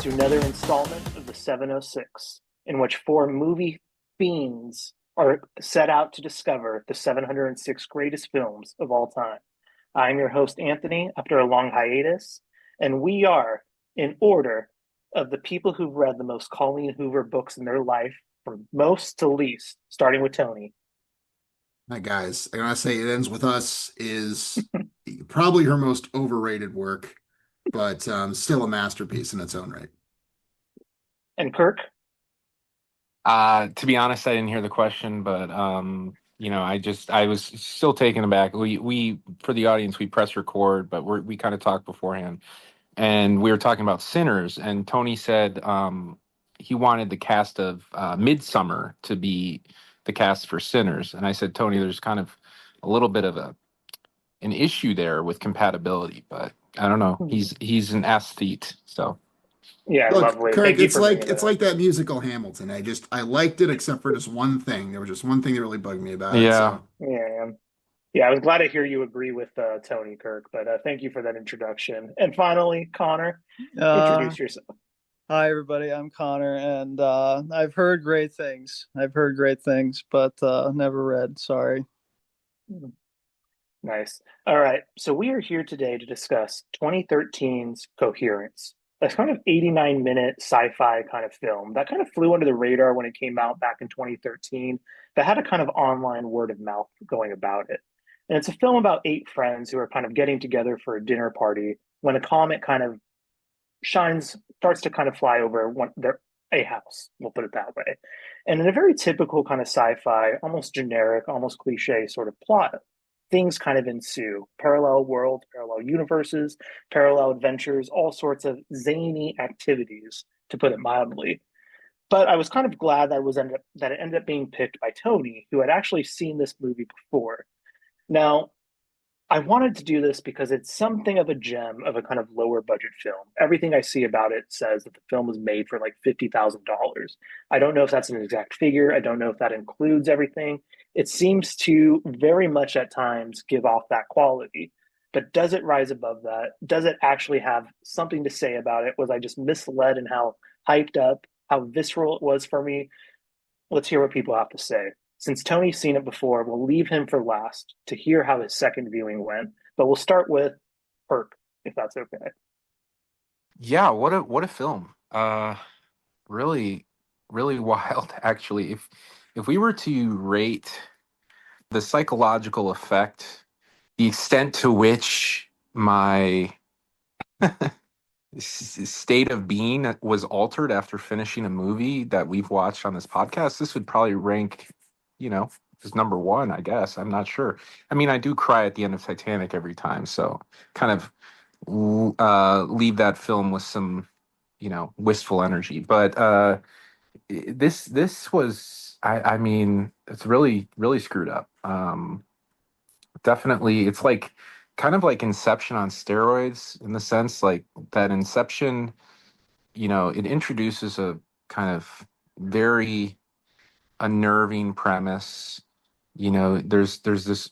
to another installment of the 706, in which four movie fiends are set out to discover the 706 greatest films of all time. I'm your host, Anthony, after a long hiatus, and we are in order of the people who've read the most Colleen Hoover books in their life, from most to least, starting with Tony. Hi guys, I gotta say, It Ends With Us is probably her most overrated work, but still a masterpiece in its own right. And Kirk. To be honest, I didn't hear the question, but I was still taken aback. We for the audience, we press record, but we kind of talked beforehand, and we were talking about Sinners, and Tony said he wanted the cast of Midsummer to be the cast for Sinners, and I said, Tony, there's kind of a little bit of an issue there with compatibility, but I don't know. He's an aesthete, so. Yeah, Look, lovely. Kirk, Thank you it's for like bringing it it's up. like that musical Hamilton. I liked it except for just one thing. There was just one thing that really bugged me about it. Yeah. So Yeah, yeah. I was glad to hear you agree with Tony, Kirk, but thank you for that introduction. And finally, Connor, Uh, introduce yourself. Hi everybody, I'm Connor, and I've heard great things. I've heard great things, but never read. Sorry. Nice. All right. So we are here today to discuss 2013's Coherence, a kind of 89-minute sci-fi kind of film that kind of flew under the radar when it came out back in 2013, that had a kind of online word of mouth going about it. And it's a film about eight friends who are kind of getting together for a dinner party when a comet kind of starts to kind of fly over a house, we'll put it that way. And in a very typical kind of sci-fi, almost generic, almost cliche sort of plot, things kind of ensue. Parallel worlds, parallel universes, parallel adventures, all sorts of zany activities, to put it mildly. But I was kind of glad that it ended up being picked by Tony, who had actually seen this movie before. Now, I wanted to do this because it's something of a gem of a kind of lower budget film. Everything I see about it says that the film was made for like $50,000. I don't know if that's an exact figure. I don't know if that includes everything. It seems to very much at times give off that quality. But does it rise above that? Does it actually have something to say about it? Was I just misled in how hyped up, how visceral it was for me? Let's hear what people have to say. Since Tony's seen it before, we'll leave him for last to hear how his second viewing went. But we'll start with Perk, if that's okay. Yeah, what a film. Really, really wild actually. If we were to rate the psychological effect, the extent to which my state of being was altered after finishing a movie that we've watched on this podcast, this would probably rank, as number one, I guess. I'm not sure. I mean, I do cry at the end of Titanic every time, so kind of leave that film with some, wistful energy. But this was, I mean, it's really, really screwed up. Definitely, it's like kind of like Inception on steroids in the sense like that Inception, it introduces a kind of very unnerving premise. There's this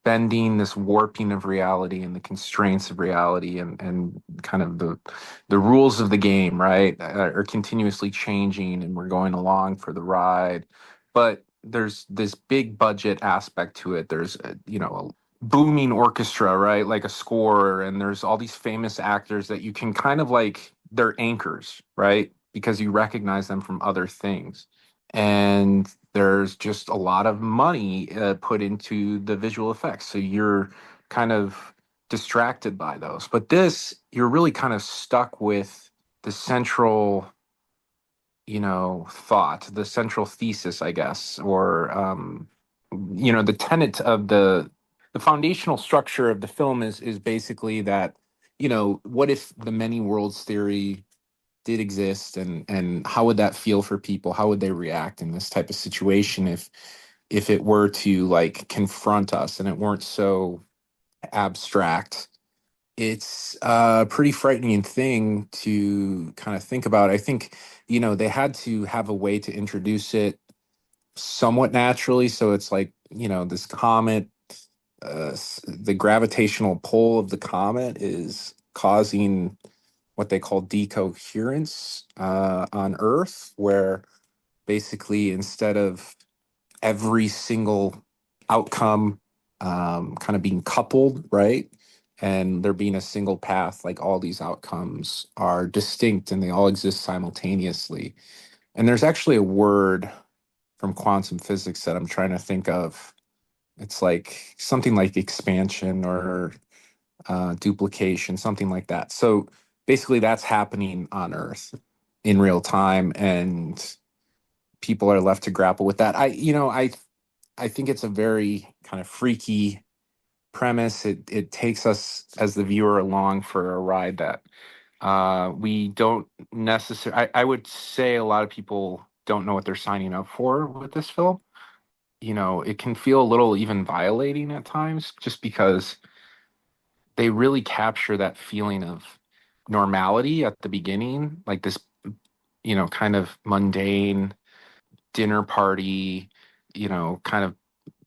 bending, this warping of reality and the constraints of reality and kind of the rules of the game, right, are continuously changing and we're going along for the ride. But there's this big budget aspect to it. There's a booming orchestra, right, like a score, and there's all these famous actors that you can kind of like, they're anchors, right, because you recognize them from other things. And there's just a lot of money put into the visual effects, so you're kind of distracted by those. But this, you're really kind of stuck with the central, thought, the central thesis, I guess, or the tenet of the foundational structure of the film is basically that, what if the many worlds theory did exist, and how would that feel for people? How would they react in this type of situation if it were to like confront us and it weren't so abstract? It's a pretty frightening thing to kind of think about. I think, they had to have a way to introduce it somewhat naturally. So it's like, this comet, the gravitational pull of the comet is causing what they call decoherence on Earth, where basically instead of every single outcome kind of being coupled, right? And there being a single path, like all these outcomes are distinct and they all exist simultaneously. And there's actually a word from quantum physics that I'm trying to think of. It's like something like expansion or duplication, something like that. So basically, that's happening on Earth in real time, and people are left to grapple with that. I think it's a very kind of freaky premise. It takes us as the viewer along for a ride that we don't necessarily. I would say a lot of people don't know what they're signing up for with this film. It can feel a little even violating at times, just because they really capture that feeling of normality at the beginning, like this, kind of mundane dinner party, kind of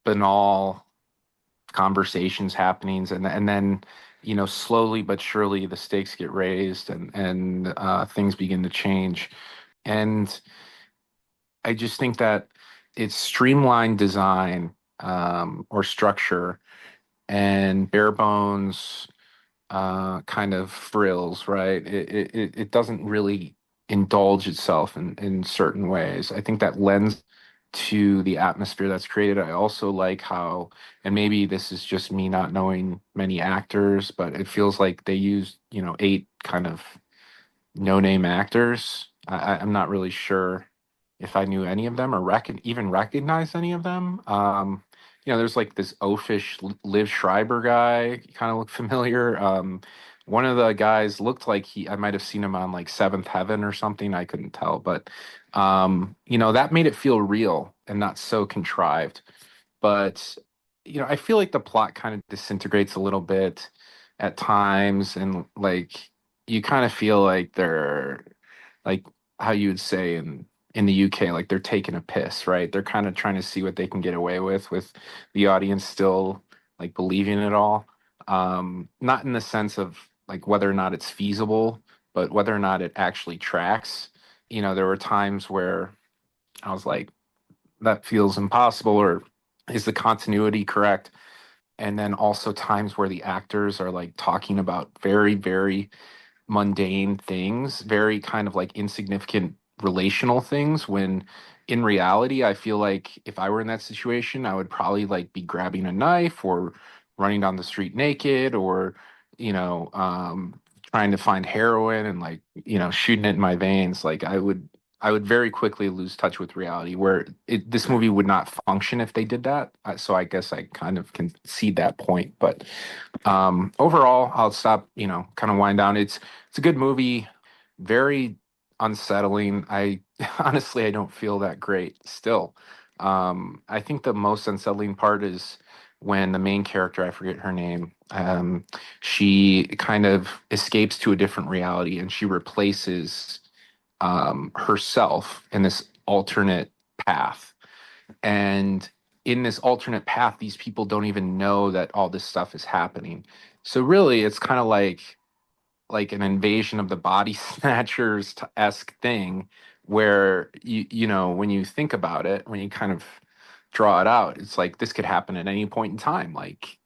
banal conversations happenings, and then slowly but surely the stakes get raised, and things begin to change. And I just think that it's streamlined design, or structure, and bare bones kind of frills, right? It doesn't really indulge itself in certain ways. I think that lends to the atmosphere that's created. I also like how, and maybe this is just me not knowing many actors, but it feels like they used, eight kind of no-name actors. I'm not really sure if I knew any of them or even recognize any of them. There's like this oafish Liv Schreiber guy, kind of look familiar. One of the guys looked like I might have seen him on like Seventh Heaven or something. I couldn't tell, but that made it feel real and not so contrived. But I feel like the plot kind of disintegrates a little bit at times, and like you kind of feel like they're like how you would say in the UK, like they're taking a piss, right? They're kind of trying to see what they can get away with the audience still like believing it all. Not in the sense of like whether or not it's feasible, but whether or not it actually tracks. There were times where I was like, that feels impossible, or is the continuity correct? And then also times where the actors are like talking about very, very mundane things, very kind of like insignificant relational things, when in reality, I feel like if I were in that situation, I would probably like be grabbing a knife or running down the street naked, or, you know, um, trying to find heroin and like, shooting it in my veins. Like I would very quickly lose touch with reality, where this movie would not function if they did that. So I guess I kind of can see that point, but overall, I'll stop, kind of wind down. It's a good movie, very unsettling. I honestly I don't feel that great still. I think the most unsettling part is when the main character, I forget her name, she kind of escapes to a different reality and she replaces herself in this alternate path. And in this alternate path, these people don't even know that all this stuff is happening. So really, it's kind of like an invasion of the body snatchers esque thing, where when you think about it, when you kind of draw it out, it's like this could happen at any point in time. Like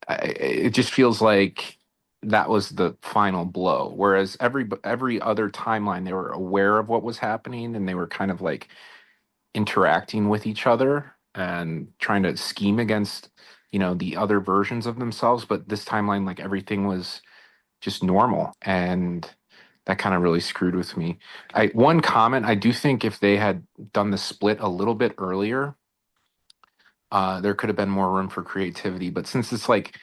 it just feels like that was the final blow. Whereas every other timeline, they were aware of what was happening and they were kind of like interacting with each other and trying to scheme against the other versions of themselves. But this timeline, like everything was just normal, and that kind of really screwed with me. One comment, I do think if they had done the split a little bit earlier, there could have been more room for creativity. But since it's like,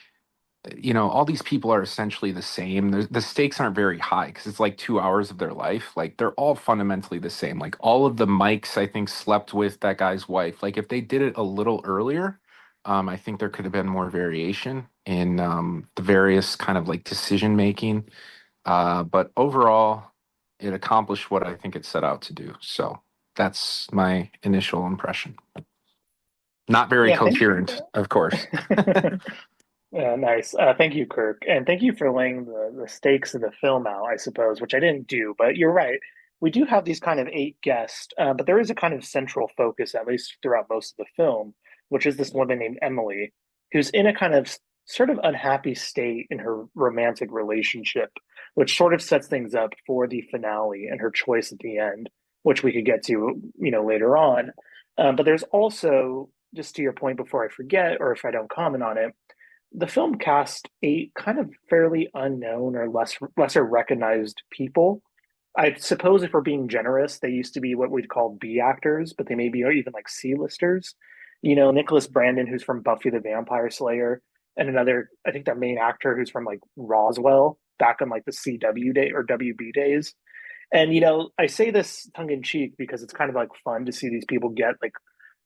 all these people are essentially the same, the stakes aren't very high because it's like 2 hours of their life. Like they're all fundamentally the same. Like all of the Mikes, I think, slept with that guy's wife. Like if they did it a little earlier, I think there could have been more variation in the various kind of like decision making. But overall, it accomplished what I think it set out to do. So that's my initial impression. Not very Yeah, thank coherent, of course. Nice. Thank you, Kirk. And thank you for laying the stakes of the film out, I suppose, which I didn't do, but you're right. We do have these kind of eight guests, but there is a kind of central focus, at least throughout most of the film, which is this woman named Emily, who's in a kind of sort of unhappy state in her romantic relationship, which sort of sets things up for the finale and her choice at the end, which we could get to, later on. But there's also, just to your point before I forget, or if I don't comment on it, the film cast eight kind of fairly unknown or lesser recognized people. I suppose if we're being generous, they used to be what we'd call B actors, but they may be even like C-listers. Nicholas Brandon, who's from Buffy the Vampire Slayer, and another, I think their main actor who's from like Roswell back in like the CW day or WB days. And I say this tongue in cheek because it's kind of like fun to see these people get like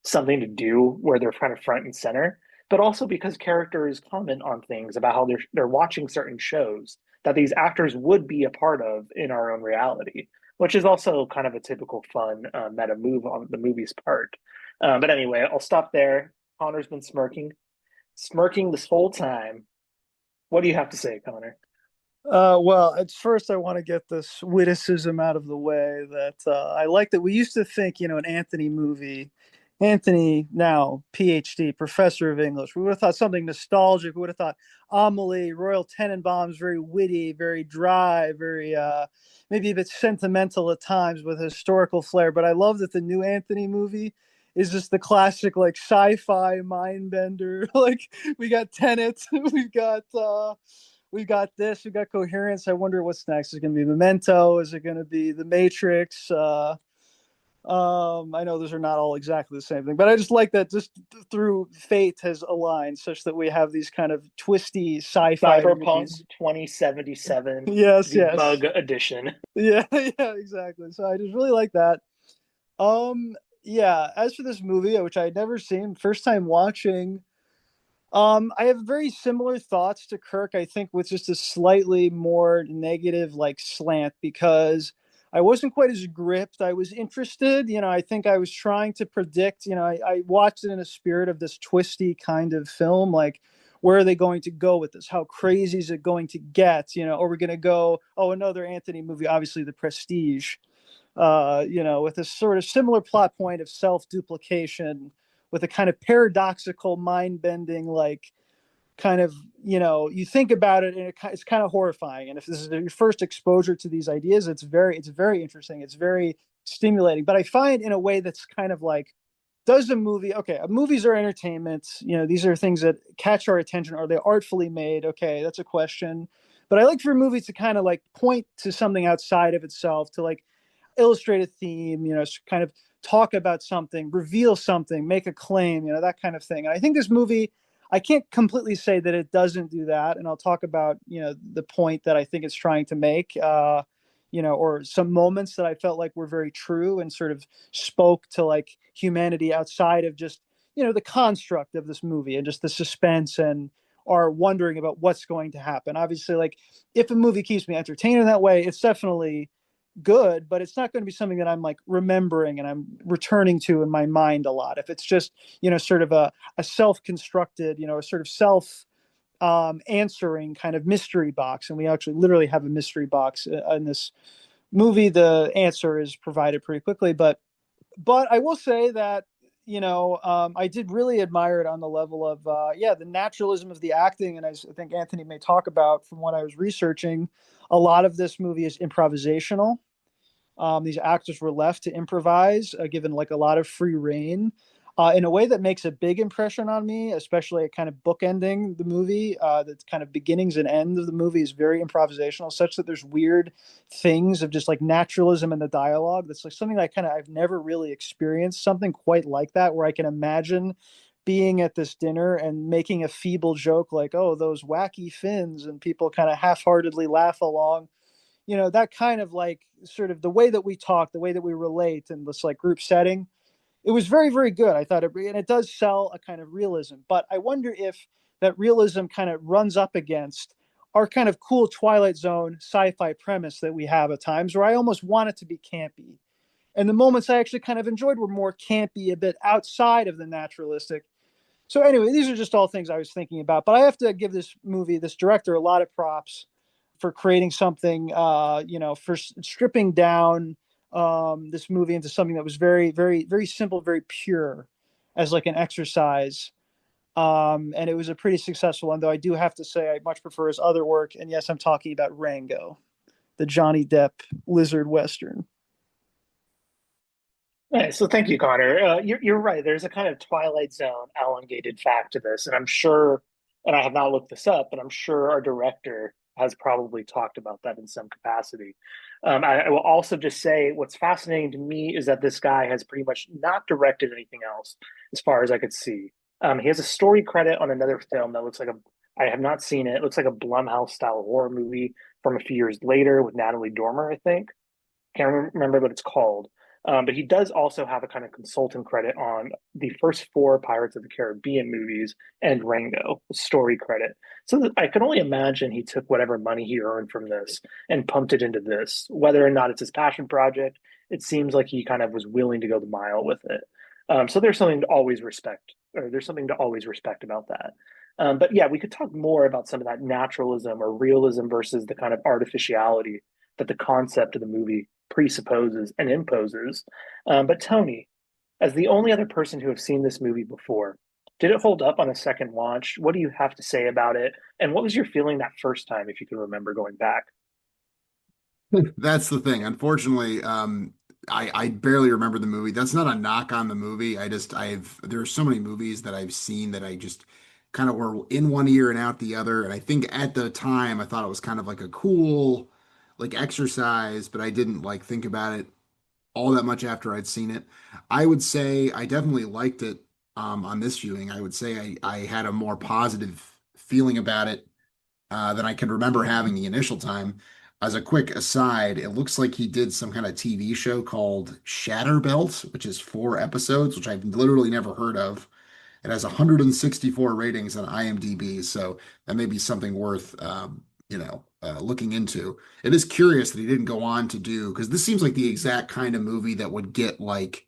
something to do where they're kind of front and center, but also because characters comment on things about how they're watching certain shows that these actors would be a part of in our own reality, which is also kind of a typical fun meta move on the movie's part. But anyway, I'll stop there. Connor's been smirking this whole time. What do you have to say, Connor? Well, at first, I want to get this witticism out of the way that I like that we used to think, an Anthony movie, Anthony now PhD, professor of English. We would have thought something nostalgic. We would have thought Amelie, Royal Tenenbaums, very witty, very dry, very maybe a bit sentimental at times with historical flair. But I love that the new Anthony movie is just the classic like sci-fi mind bender. Like we got Tenet, we've got this, we've got Coherence. I wonder what's next. Is it going to be Memento? Is it going to be The Matrix? I know those are not all exactly the same thing, but I just like that just through fate has aligned such that we have these kind of twisty sci-fi Cyberpunk movies. 2077, Yes, the yes. bug edition. Yeah, yeah, exactly. So I just really like that. Yeah, as for this movie, which I had never seen, first time watching, I have very similar thoughts to Kirk, I think, with just a slightly more negative like slant because I wasn't quite as gripped. I was interested, I think I was trying to predict, I watched it in a spirit of this twisty kind of film, like where are they going to go with this? How crazy is it going to get? Are we going to go, oh, another Anthony movie, obviously The Prestige, with a sort of similar plot point of self-duplication with a kind of paradoxical mind-bending like kind of you think about it and it's kind of horrifying, and if this is your first exposure to these ideas, it's very interesting, it's very stimulating, but I find in a way that's kind of like, does a movie, okay, movies are entertainment, these are things that catch our attention, are they artfully made? Okay, that's a question, but I like for movies to kind of like point to something outside of itself, to like illustrate a theme, kind of talk about something, reveal something, make a claim, that kind of thing. And I think this movie, I can't completely say that it doesn't do that. And I'll talk about, the point that I think it's trying to make, or some moments that I felt like were very true and sort of spoke to like humanity outside of just, the construct of this movie and just the suspense and are wondering about what's going to happen. Obviously, like if a movie keeps me entertained in that way, it's definitely good, but it's not going to be something that I'm like remembering and I'm returning to in my mind a lot. If it's just, sort of a self-constructed, a sort of self answering kind of mystery box. And we actually literally have a mystery box in this movie. The answer is provided pretty quickly, but I will say that, I did really admire it on the level of, the naturalism of the acting. And as I think Anthony may talk about from what I was researching, a lot of this movie is improvisational. These actors were left to improvise, given like a lot of free reign, in a way that makes a big impression on me, especially kind of bookending the movie. The kind of beginnings and end of the movie is very improvisational, such that there's weird things of just like naturalism in the dialogue. That's like something that I've never really experienced something quite like that, where I can imagine being at this dinner and making a feeble joke like, oh, those wacky fins, and people kind of half-heartedly laugh along. That kind of like sort of the way that we talk, the way that we relate in this like group setting, it was very, very good. I thought and it does sell a kind of realism, but I wonder if that realism kind of runs up against our kind of cool Twilight Zone sci-fi premise that we have at times, where I almost want it to be campy. And the moments I actually kind of enjoyed were more campy, a bit outside of the naturalistic. So anyway, these are just all things I was thinking about. But I have to give this movie, this director, a lot of props for creating something, for stripping down this movie into something that was very, very, very simple, very pure, as like an exercise. And it was a pretty successful one, though I do have to say I much prefer his other work. And yes, I'm talking about Rango, the Johnny Depp lizard western. Yeah, so thank you, Connor. You're right. There's a kind of Twilight Zone elongated fact to this, and I'm sure, and I have not looked this up, but I'm sure our director has probably talked about that in some capacity. I will also just say what's fascinating to me is that this guy has pretty much not directed anything else, as far as I could see. He has a story credit on another film that looks like a. I have not seen it. It looks like a Blumhouse style horror movie from a few years later with Natalie Dormer, I think. Can't remember what it's called. But he does also have a kind of consultant credit on the first four Pirates of the Caribbean movies and Rango, story credit. So I can only imagine he took whatever money he earned from this and pumped it into this. Whether or not it's his passion project, it seems like he kind of was willing to go the mile with it. So there's something to always respect, or there's something to always respect about that. But yeah, we could talk more about some of that naturalism or realism versus the kind of artificiality that the concept of the movie presupposes and imposes. But Tony, as the only other person who have seen this movie before, did it hold up on a second watch? What do you have to say about it? And what was your feeling that first time, if you can remember going back? That's the thing. Unfortunately, I barely remember the movie. That's not a knock on the movie. There are so many movies that I've seen that I just kind of were in one ear and out the other. And I think at the time I thought it was kind of like a cool like exercise, but I didn't like think about it all that much after I'd seen it. I would say I definitely liked it on this viewing. I would say I had a more positive feeling about it than I can remember having the initial time. As a quick aside, it looks like he did some kind of TV show called Shatterbelt, which is 4 episodes, which I've literally never heard of. It has 164 ratings on IMDb, so that may be something worth looking into. It is curious that he didn't go on to do because this seems like the exact kind of movie that would get like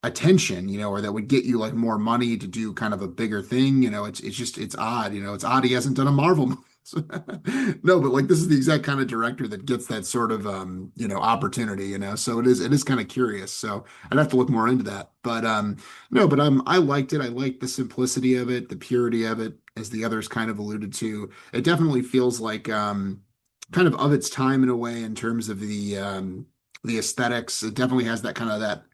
attention, or that would get you like more money to do kind of a bigger thing. It's odd. It's odd he hasn't done a Marvel movie. No, but like this is the exact kind of director that gets that sort of opportunity, So it is kind of curious. So I'd have to look more into that. But no, but I liked it. I liked the simplicity of it, the purity of it, as the others kind of alluded to. It definitely feels like kind of its time in a way in terms of the aesthetics. It definitely has that kind of that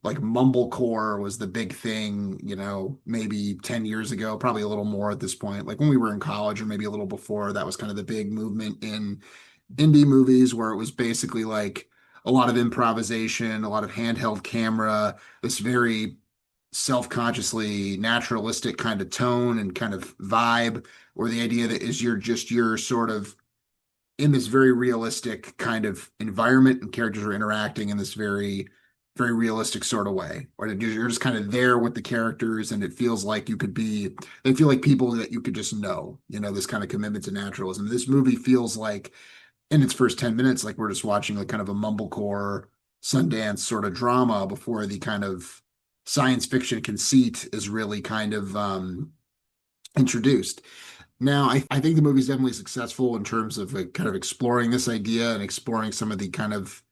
like mumblecore was the big thing, maybe 10 years ago, probably a little more at this point. Like when we were in college or maybe a little before, that was kind of the big movement in indie movies where it was basically like a lot of improvisation, a lot of handheld camera, this very self-consciously naturalistic kind of tone and kind of vibe, or the idea that is you're sort of in this very realistic kind of environment and characters are interacting in this very very realistic sort of way or you're just kind of there with the characters and it feels like they feel like people that you could just this kind of commitment to naturalism. This movie feels like in its first 10 minutes like we're just watching like kind of a mumblecore Sundance sort of drama before the kind of science fiction conceit is really kind of introduced. Now, I think the movie's definitely successful in terms of kind of exploring this idea and exploring some of the kind of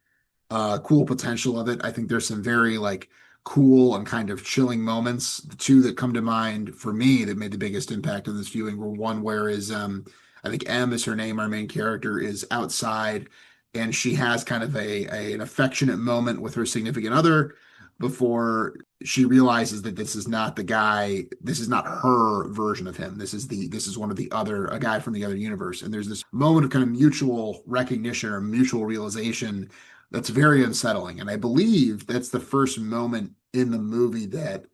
cool potential of it. I think there's some very like cool and kind of chilling moments. The two that come to mind for me that made the biggest impact on this viewing were one where I think M is her name, our main character is outside and she has kind of an affectionate moment with her significant other before she realizes that this is not the guy, this is not her version of him. This is one of the other, a guy from the other universe. And there's this moment of kind of mutual recognition or mutual realization that's very unsettling. And I believe that's the first moment in the movie that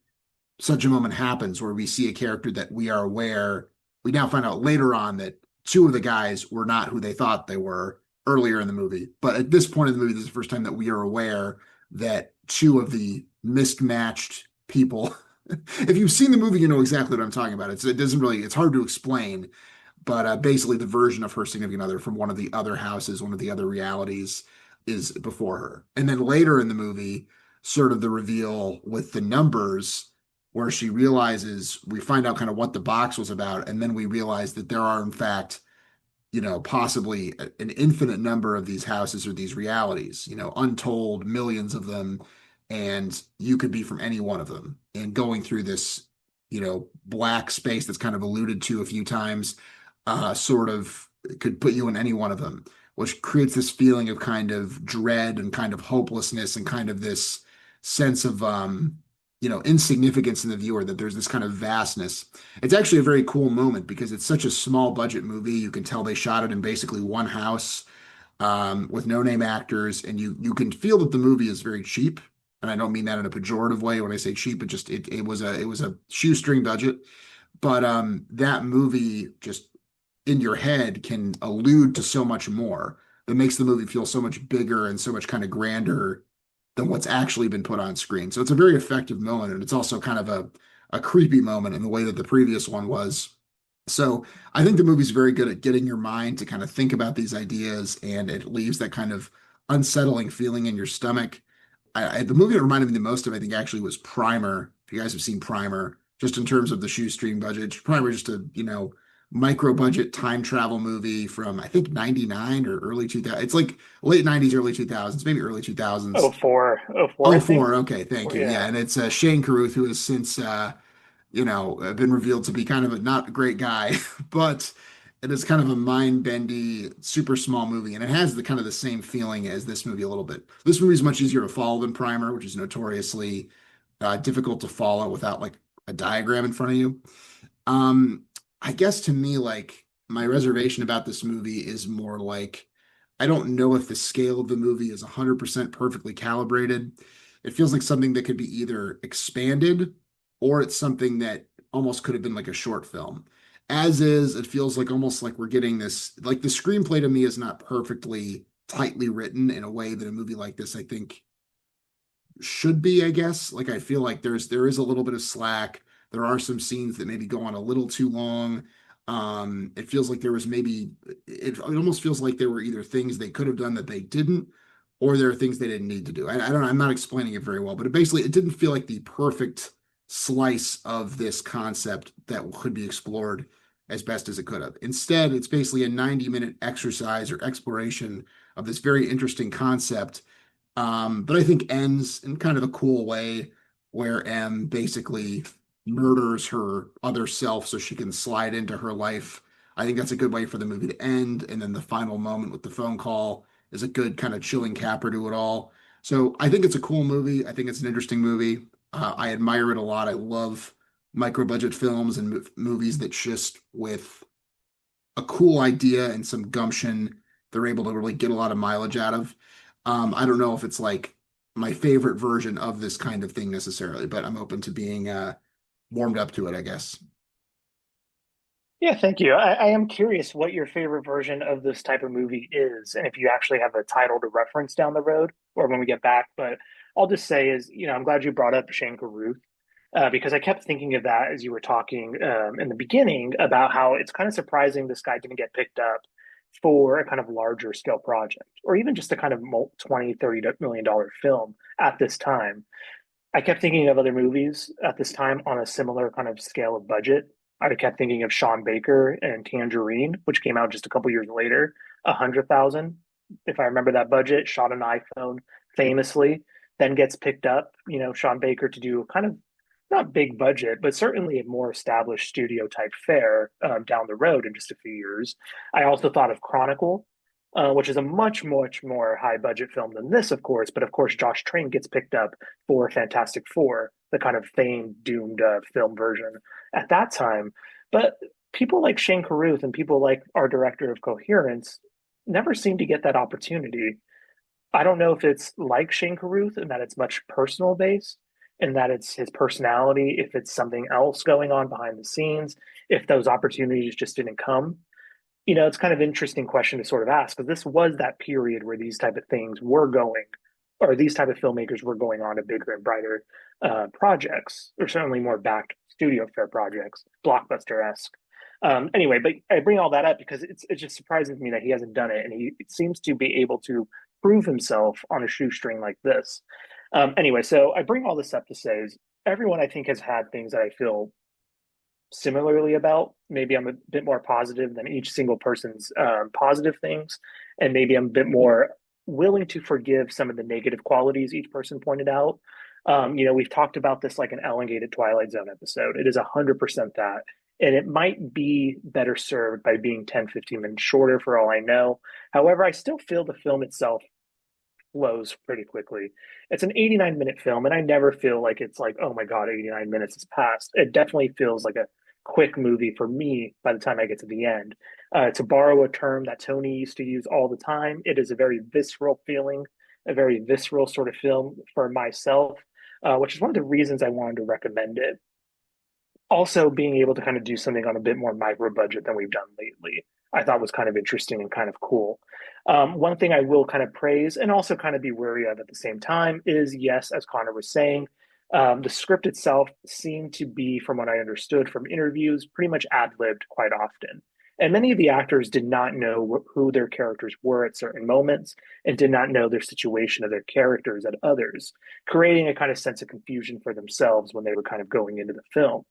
such a moment happens where we see a character that we are aware. We now find out later on that two of the guys were not who they thought they were earlier in the movie. But at this point in the movie, this is the first time that we are aware that two of the mismatched people. If you've seen the movie, you know exactly what I'm talking about. It's hard to explain, but basically the version of her significant other from one of the other houses, one of the other realities is before her. And then later in the movie, sort of the reveal with the numbers where she realizes we find out kind of what the box was about, and then we realize that there are in fact, possibly an infinite number of these houses or these realities, untold millions of them, and you could be from any one of them. And going through this, black space that's kind of alluded to a few times, sort of could put you in any one of them, which creates this feeling of kind of dread and kind of hopelessness and kind of this sense of insignificance in the viewer, that there's this kind of vastness. It's actually a very cool moment because it's such a small budget movie. You can tell they shot it in basically one house, with no name actors, and you can feel that the movie is very cheap. And I don't mean that in a pejorative way when I say cheap. It was a shoestring budget, but that movie just in your head can allude to so much more that makes the movie feel so much bigger and so much kind of grander than what's actually been put on screen. So it's a very effective moment, and it's also kind of a creepy moment in the way that the previous one was. So I think the movie's very good at getting your mind to kind of think about these ideas, and it leaves that kind of unsettling feeling in your stomach. The movie that reminded me the most of, I think, actually was Primer. If you guys have seen Primer, just in terms of the shoestring budget, Primer just a micro budget time travel movie from I think '99 or early 2000. It's like late '90s, early 2000s, maybe early 2000s. Oh four, oh four, Oh, I think. four. Okay, thank Four, you. Yeah, yeah. and it's Shane Carruth, who has since been revealed to be kind of a not a great guy, but it is kind of a mind-bendy, super small movie, and it has the kind of the same feeling as this movie a little bit. This movie is much easier to follow than Primer, which is notoriously difficult to follow without like a diagram in front of you. Um, I guess to me, like my reservation about this movie is more like I don't know if the scale of the movie is 100% perfectly calibrated. It feels like something that could be either expanded or it's something that almost could have been like a short film. As is, it feels like almost like we're getting this, like the screenplay to me is not perfectly tightly written in a way that a movie like this, I think, should be, I guess. Like I feel like there is a little bit of slack. There are some scenes that maybe go on a little too long. It feels like there was maybe it almost feels like there were either things they could have done that they didn't, or there are things they didn't need to do. I don't know, I'm not explaining it very well, but it didn't feel like the perfect slice of this concept that could be explored as best as it could have. Instead, it's basically a 90-minute exercise or exploration of this very interesting concept, but I think ends in kind of a cool way where M basically murders her other self so she can slide into her life. I think that's a good way for the movie to end. And then the final moment with the phone call is a good kind of chilling capper to it all. So I think it's a cool movie. I think it's an interesting movie. I admire it a lot. I love micro budget films and movies that just with a cool idea and some gumption, they're able to really get a lot of mileage out of. I don't know if it's like my favorite version of this kind of thing necessarily, but I'm open to being warmed up to it, I guess. Yeah, thank you. I am curious what your favorite version of this type of movie is, and if you actually have a title to reference down the road or when we get back. But I'll just say is, I'm glad you brought up Shane Carruth, because I kept thinking of that as you were talking in the beginning about how it's kind of surprising this guy didn't get picked up for a kind of larger scale project or even just a kind of 20, $30 million film at this time. I kept thinking of other movies at this time on a similar kind of scale of budget. I kept thinking of Sean Baker and Tangerine, which came out just a couple years later, 100,000. If I remember that budget, shot an iPhone famously, then gets picked up, Sean Baker to do kind of not big budget, but certainly a more established studio type fare down the road in just a few years. I also thought of Chronicle, which is a much, much more high budget film than this, of course. But of course, Josh Train gets picked up for Fantastic Four, the kind of famed doomed film version at that time. But people like Shane Carruth and people like our director of Coherence never seem to get that opportunity. I don't know if it's like Shane Carruth and that it's much personal based and that it's his personality, if it's something else going on behind the scenes, if those opportunities just didn't come. It's kind of interesting question to sort of ask because this was that period where these type of things were going, or these type of filmmakers were going on to bigger and brighter projects, or certainly more backed studio fair projects, blockbuster esque. Anyway, but I bring all that up because it's just surprising to me that he hasn't done it, and he seems to be able to prove himself on a shoestring like this. Anyway, so I bring all this up to say is everyone I think has had things that I feel similarly about. Maybe I'm a bit more positive than each single person's positive things, and maybe I'm a bit more willing to forgive some of the negative qualities each person pointed out. We've talked about this like an elongated Twilight Zone episode. It is 100% that. And it might be better served by being 10, 15 minutes shorter for all I know. However, I still feel the film itself flows pretty quickly. It's an 89-minute film, and I never feel like it's like, oh my God, 89 minutes has passed. It definitely feels like a quick movie for me by the time I get to the end. To borrow a term that Tony used to use all the time, it is a very visceral feeling, a very visceral sort of film for myself, which is one of the reasons I wanted to recommend it. Also, being able to kind of do something on a bit more micro budget than we've done lately, I thought was kind of interesting and kind of cool. One thing I will kind of praise and also kind of be wary of at the same time is yes, as Connor was saying, the script itself seemed to be, from what I understood from interviews, pretty much ad-libbed quite often. And many of the actors did not know who their characters were at certain moments and did not know their situation of their characters at others, creating a kind of sense of confusion for themselves when they were kind of going into the film.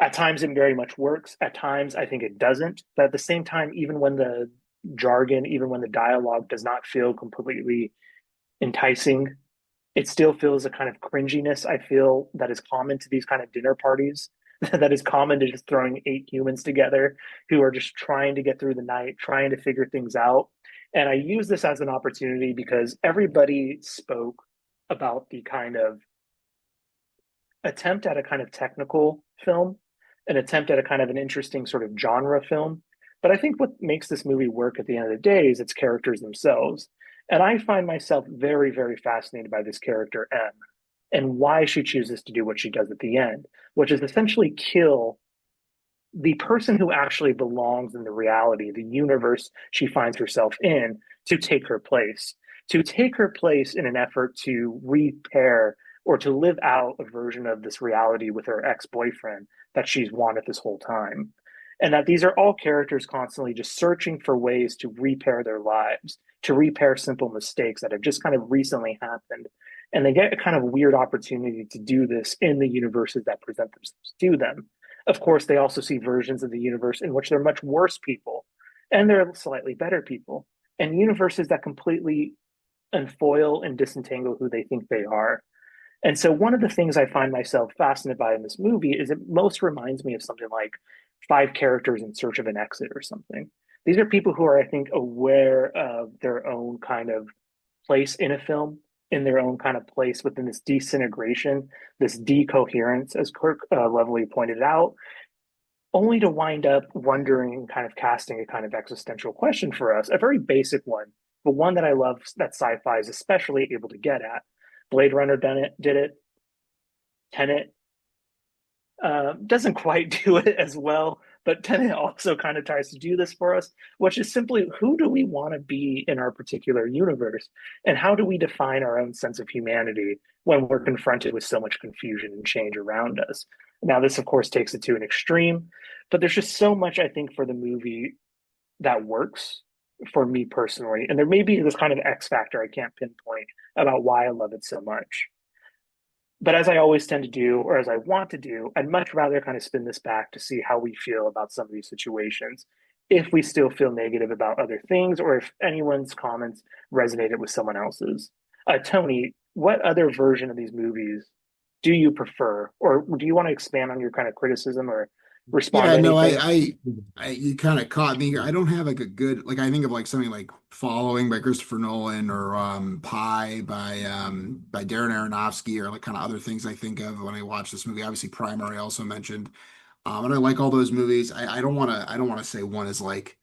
At times, it very much works. At times, I think it doesn't. But at the same time, even when the jargon, even when the dialogue does not feel completely enticing, it still feels a kind of cringiness I feel that is common to these kind of dinner parties, that is common to just throwing eight humans together who are just trying to get through the night, trying to figure things out. And I use this as an opportunity because everybody spoke about the kind of attempt at a kind of technical film, an attempt at a kind of an interesting sort of genre film. But I think what makes this movie work at the end of the day is its characters themselves. And I find myself very, very fascinated by this character, M, and why she chooses to do what she does at the end, which is essentially kill the person who actually belongs in the reality, the universe she finds herself in, to take her place in an effort to repair or to live out a version of this reality with her ex-boyfriend that she's wanted this whole time. And that these are all characters constantly just searching for ways to repair their lives, to repair simple mistakes that have just kind of recently happened. And they get a kind of weird opportunity to do this in the universes that present themselves to them. Of course, they also see versions of the universe in which they're much worse people and they're slightly better people, and universes that completely unfoil and disentangle who they think they are. And so, one of the things I find myself fascinated by in this movie is it most reminds me of something like Five Characters in Search of an Exit or something. These are people who are, I think, aware of their own kind of place in a film, in their own kind of place within this disintegration, this decoherence, as Kirk Lovely pointed out, only to wind up wondering, kind of casting a kind of existential question for us, a very basic one, but one that I love that sci-fi is especially able to get at. Blade Runner did it. Tenet doesn't quite do it as well, but Tenet also kind of tries to do this for us, which is simply who do we want to be in our particular universe? And how do we define our own sense of humanity when we're confronted with so much confusion and change around us? Now, this, of course, takes it to an extreme, but there's just so much, I think, for the movie that works for me personally. And there may be this kind of X factor I can't pinpoint about why I love it so much. But as I always tend to do, or as I want to do, I'd much rather kind of spin this back to see how we feel about some of these situations. If we still feel negative about other things, or if anyone's comments resonated with someone else's. Tony, what other version of these movies do you prefer? Or do you want to expand on your kind of criticism or respond Yeah, to no, anything? you kind of caught me here. I don't have like a good, like I think of like something like Following by Christopher Nolan or Pi by Darren Aronofsky or like kind of other things I think of when I watch this movie. Obviously, Primer I also mentioned, and I like all those movies. I don't want to say one is like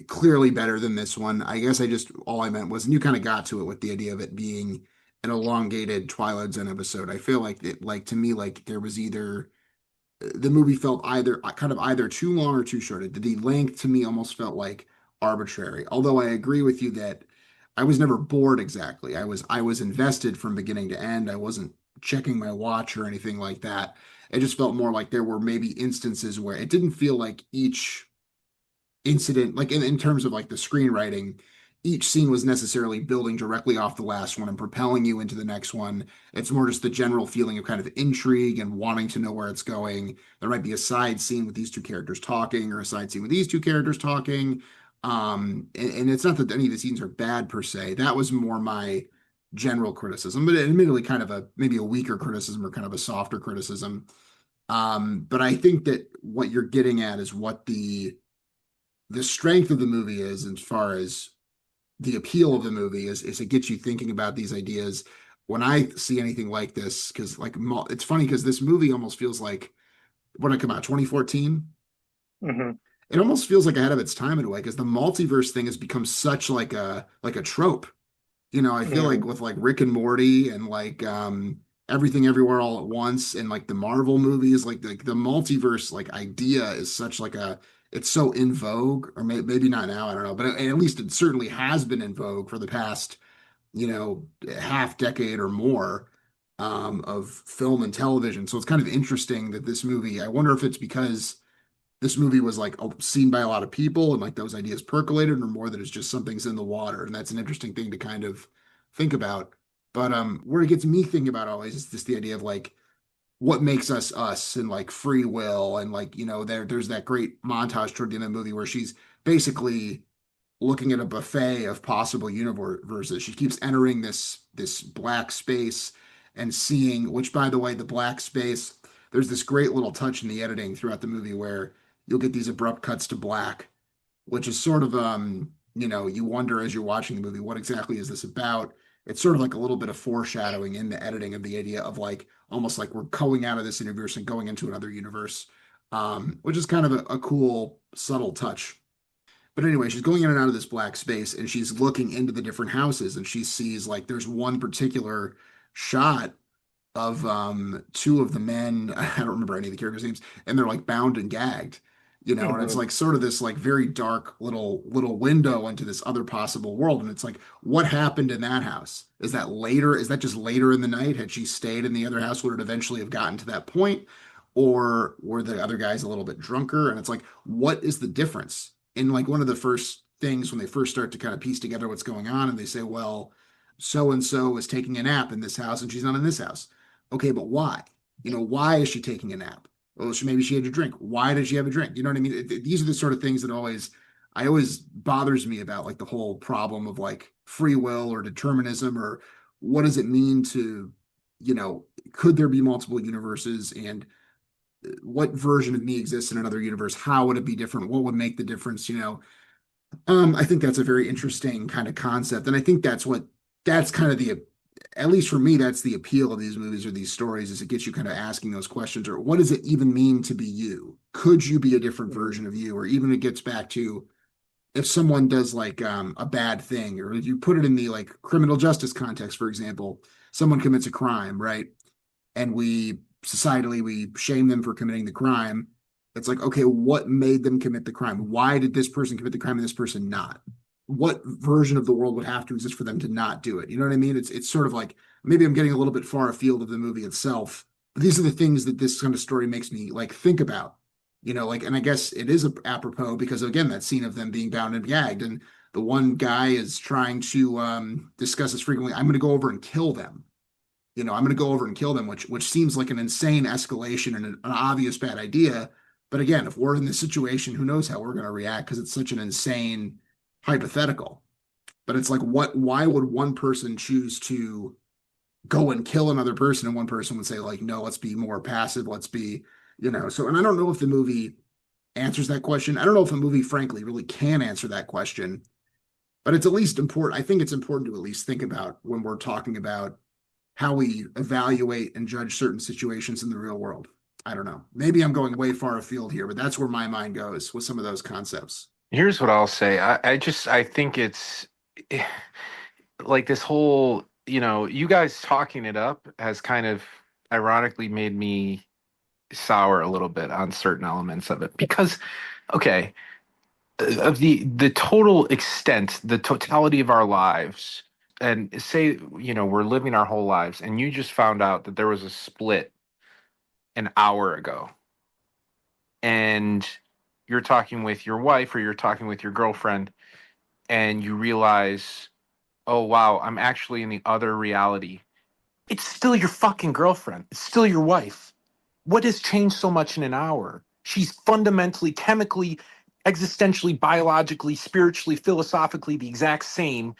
clearly better than this one. I guess I just all I meant was, and you kind of got to it with the idea of it being an elongated Twilight Zone episode. I feel like it, like to me, like there was either the movie felt either kind of either too long or too short. The length to me almost felt like arbitrary. Although I agree with you that I was never bored exactly. I was invested from beginning to end. I wasn't checking my watch or anything like that. It just felt more like there were maybe instances where it didn't feel like each incident, like in terms of like the screenwriting, each scene was necessarily building directly off the last one and propelling you into the next one. It's more just the general feeling of kind of intrigue and wanting to know where it's going. There might be a side scene with these two characters talking, or a side scene with these two characters talking. And it's not that any of the scenes are bad per se. That was more my general criticism, but admittedly kind of a maybe a weaker criticism or kind of a softer criticism. But I think that what you're getting at is what the strength of the movie is as far as the appeal of the movie is it gets you thinking about these ideas. When I see anything like this, because like it's funny because this movie almost feels like when it came out 2014, Hmm. it almost feels like ahead of its time in a way because the multiverse thing has become such like a trope. I feel like Hmm. with like Rick and Morty and like Everything Everywhere All at Once and like the Marvel movies, like the multiverse like idea is such like a it's so in vogue, or maybe not now, I don't know, but at least it certainly has been in vogue for the past, half decade or more of film and television. So it's kind of interesting that this movie, I wonder if it's because this movie was like seen by a lot of people and like those ideas percolated, or more that it's just something's in the water. And that's an interesting thing to kind of think about. But where it gets me thinking about always is just the idea of like what makes us us and like free will and like, there's that great montage toward the end of the movie where she's basically looking at a buffet of possible universes. She keeps entering this black space and seeing, which by the way, the black space, there's this great little touch in the editing throughout the movie where you'll get these abrupt cuts to black, which is sort of you wonder as you're watching the movie, what exactly is this about? It's sort of like a little bit of foreshadowing in the editing of the idea of like almost like we're going out of this universe and going into another universe, which is kind of a cool, subtle touch. But anyway, she's going in and out of this black space and she's looking into the different houses and she sees like there's one particular shot of two of the men, I don't remember any of the characters' names, and they're like bound and gagged, and it's Hmm. like sort of this like very dark little window into this other possible world. And it's like, what happened in that house? Is that later? Is that just later in the night? Had she stayed in the other house, would it eventually have gotten to that point? Or were the other guys a little bit drunker? And it's like, what is the difference? In like one of the first things when they first start to kind of piece together what's going on, and they say, well, so and so is taking a nap in this house and she's not in this house. Okay, but why? Why is she taking a nap? Well, maybe she had a drink. Why did she have a drink? You know what I mean? These are the sort of things that I always bothers me about like the whole problem of like free will or determinism, or what does it mean to, you know, could there be multiple universes, and what version of me exists in another universe? How would it be different? What would make the difference? I think that's a very interesting kind of concept, and I think that's kind of the, at least for me, that's the appeal of these movies or these stories, is it gets you kind of asking those questions, or what does it even mean to be you? Could you be a different Hmm. version of you? Or even it gets back to if someone does like a bad thing, or if you put it in the like criminal justice context, for example, someone commits a crime, right? And we societally we shame them for committing the crime. It's like, okay, what made them commit the crime? Why did this person commit the crime and this person not? What version of the world would have to exist for them to not do it? You know what I mean? It's sort of like maybe I'm getting a little bit far afield of the movie itself. But these are the things that this kind of story makes me like think about. Like, and I guess it is apropos because again, that scene of them being bound and gagged, and the one guy is trying to discuss this frequently. I'm going to go over and kill them. I'm going to go over and kill them, which seems like an insane escalation and an obvious bad idea. But again, if we're in this situation, who knows how we're going to react because it's such an insane hypothetical. But it's like, why would one person choose to go and kill another person, and one person would say, like, no, let's be more passive, let's be, so, and I don't know if the movie answers that question. I don't know if a movie, frankly, really can answer that question, but it's at least important. I think it's important to at least think about when we're talking about how we evaluate and judge certain situations in the real world. I don't know. Maybe I'm going way far afield here, but that's where my mind goes with some of those concepts. Here's what I'll say. I think it's eh, like this whole, you guys talking it up has kind of ironically made me sour a little bit on certain elements of it because, okay, of the total extent, the totality of our lives, and say, we're living our whole lives, and you just found out that there was a split an hour ago, and you're talking with your wife or you're talking with your girlfriend, and you realize, oh wow, I'm actually in the other reality. It's still your fucking girlfriend. It's still your wife. What has changed so much in an hour? She's fundamentally, chemically, existentially, biologically, spiritually, philosophically the exact same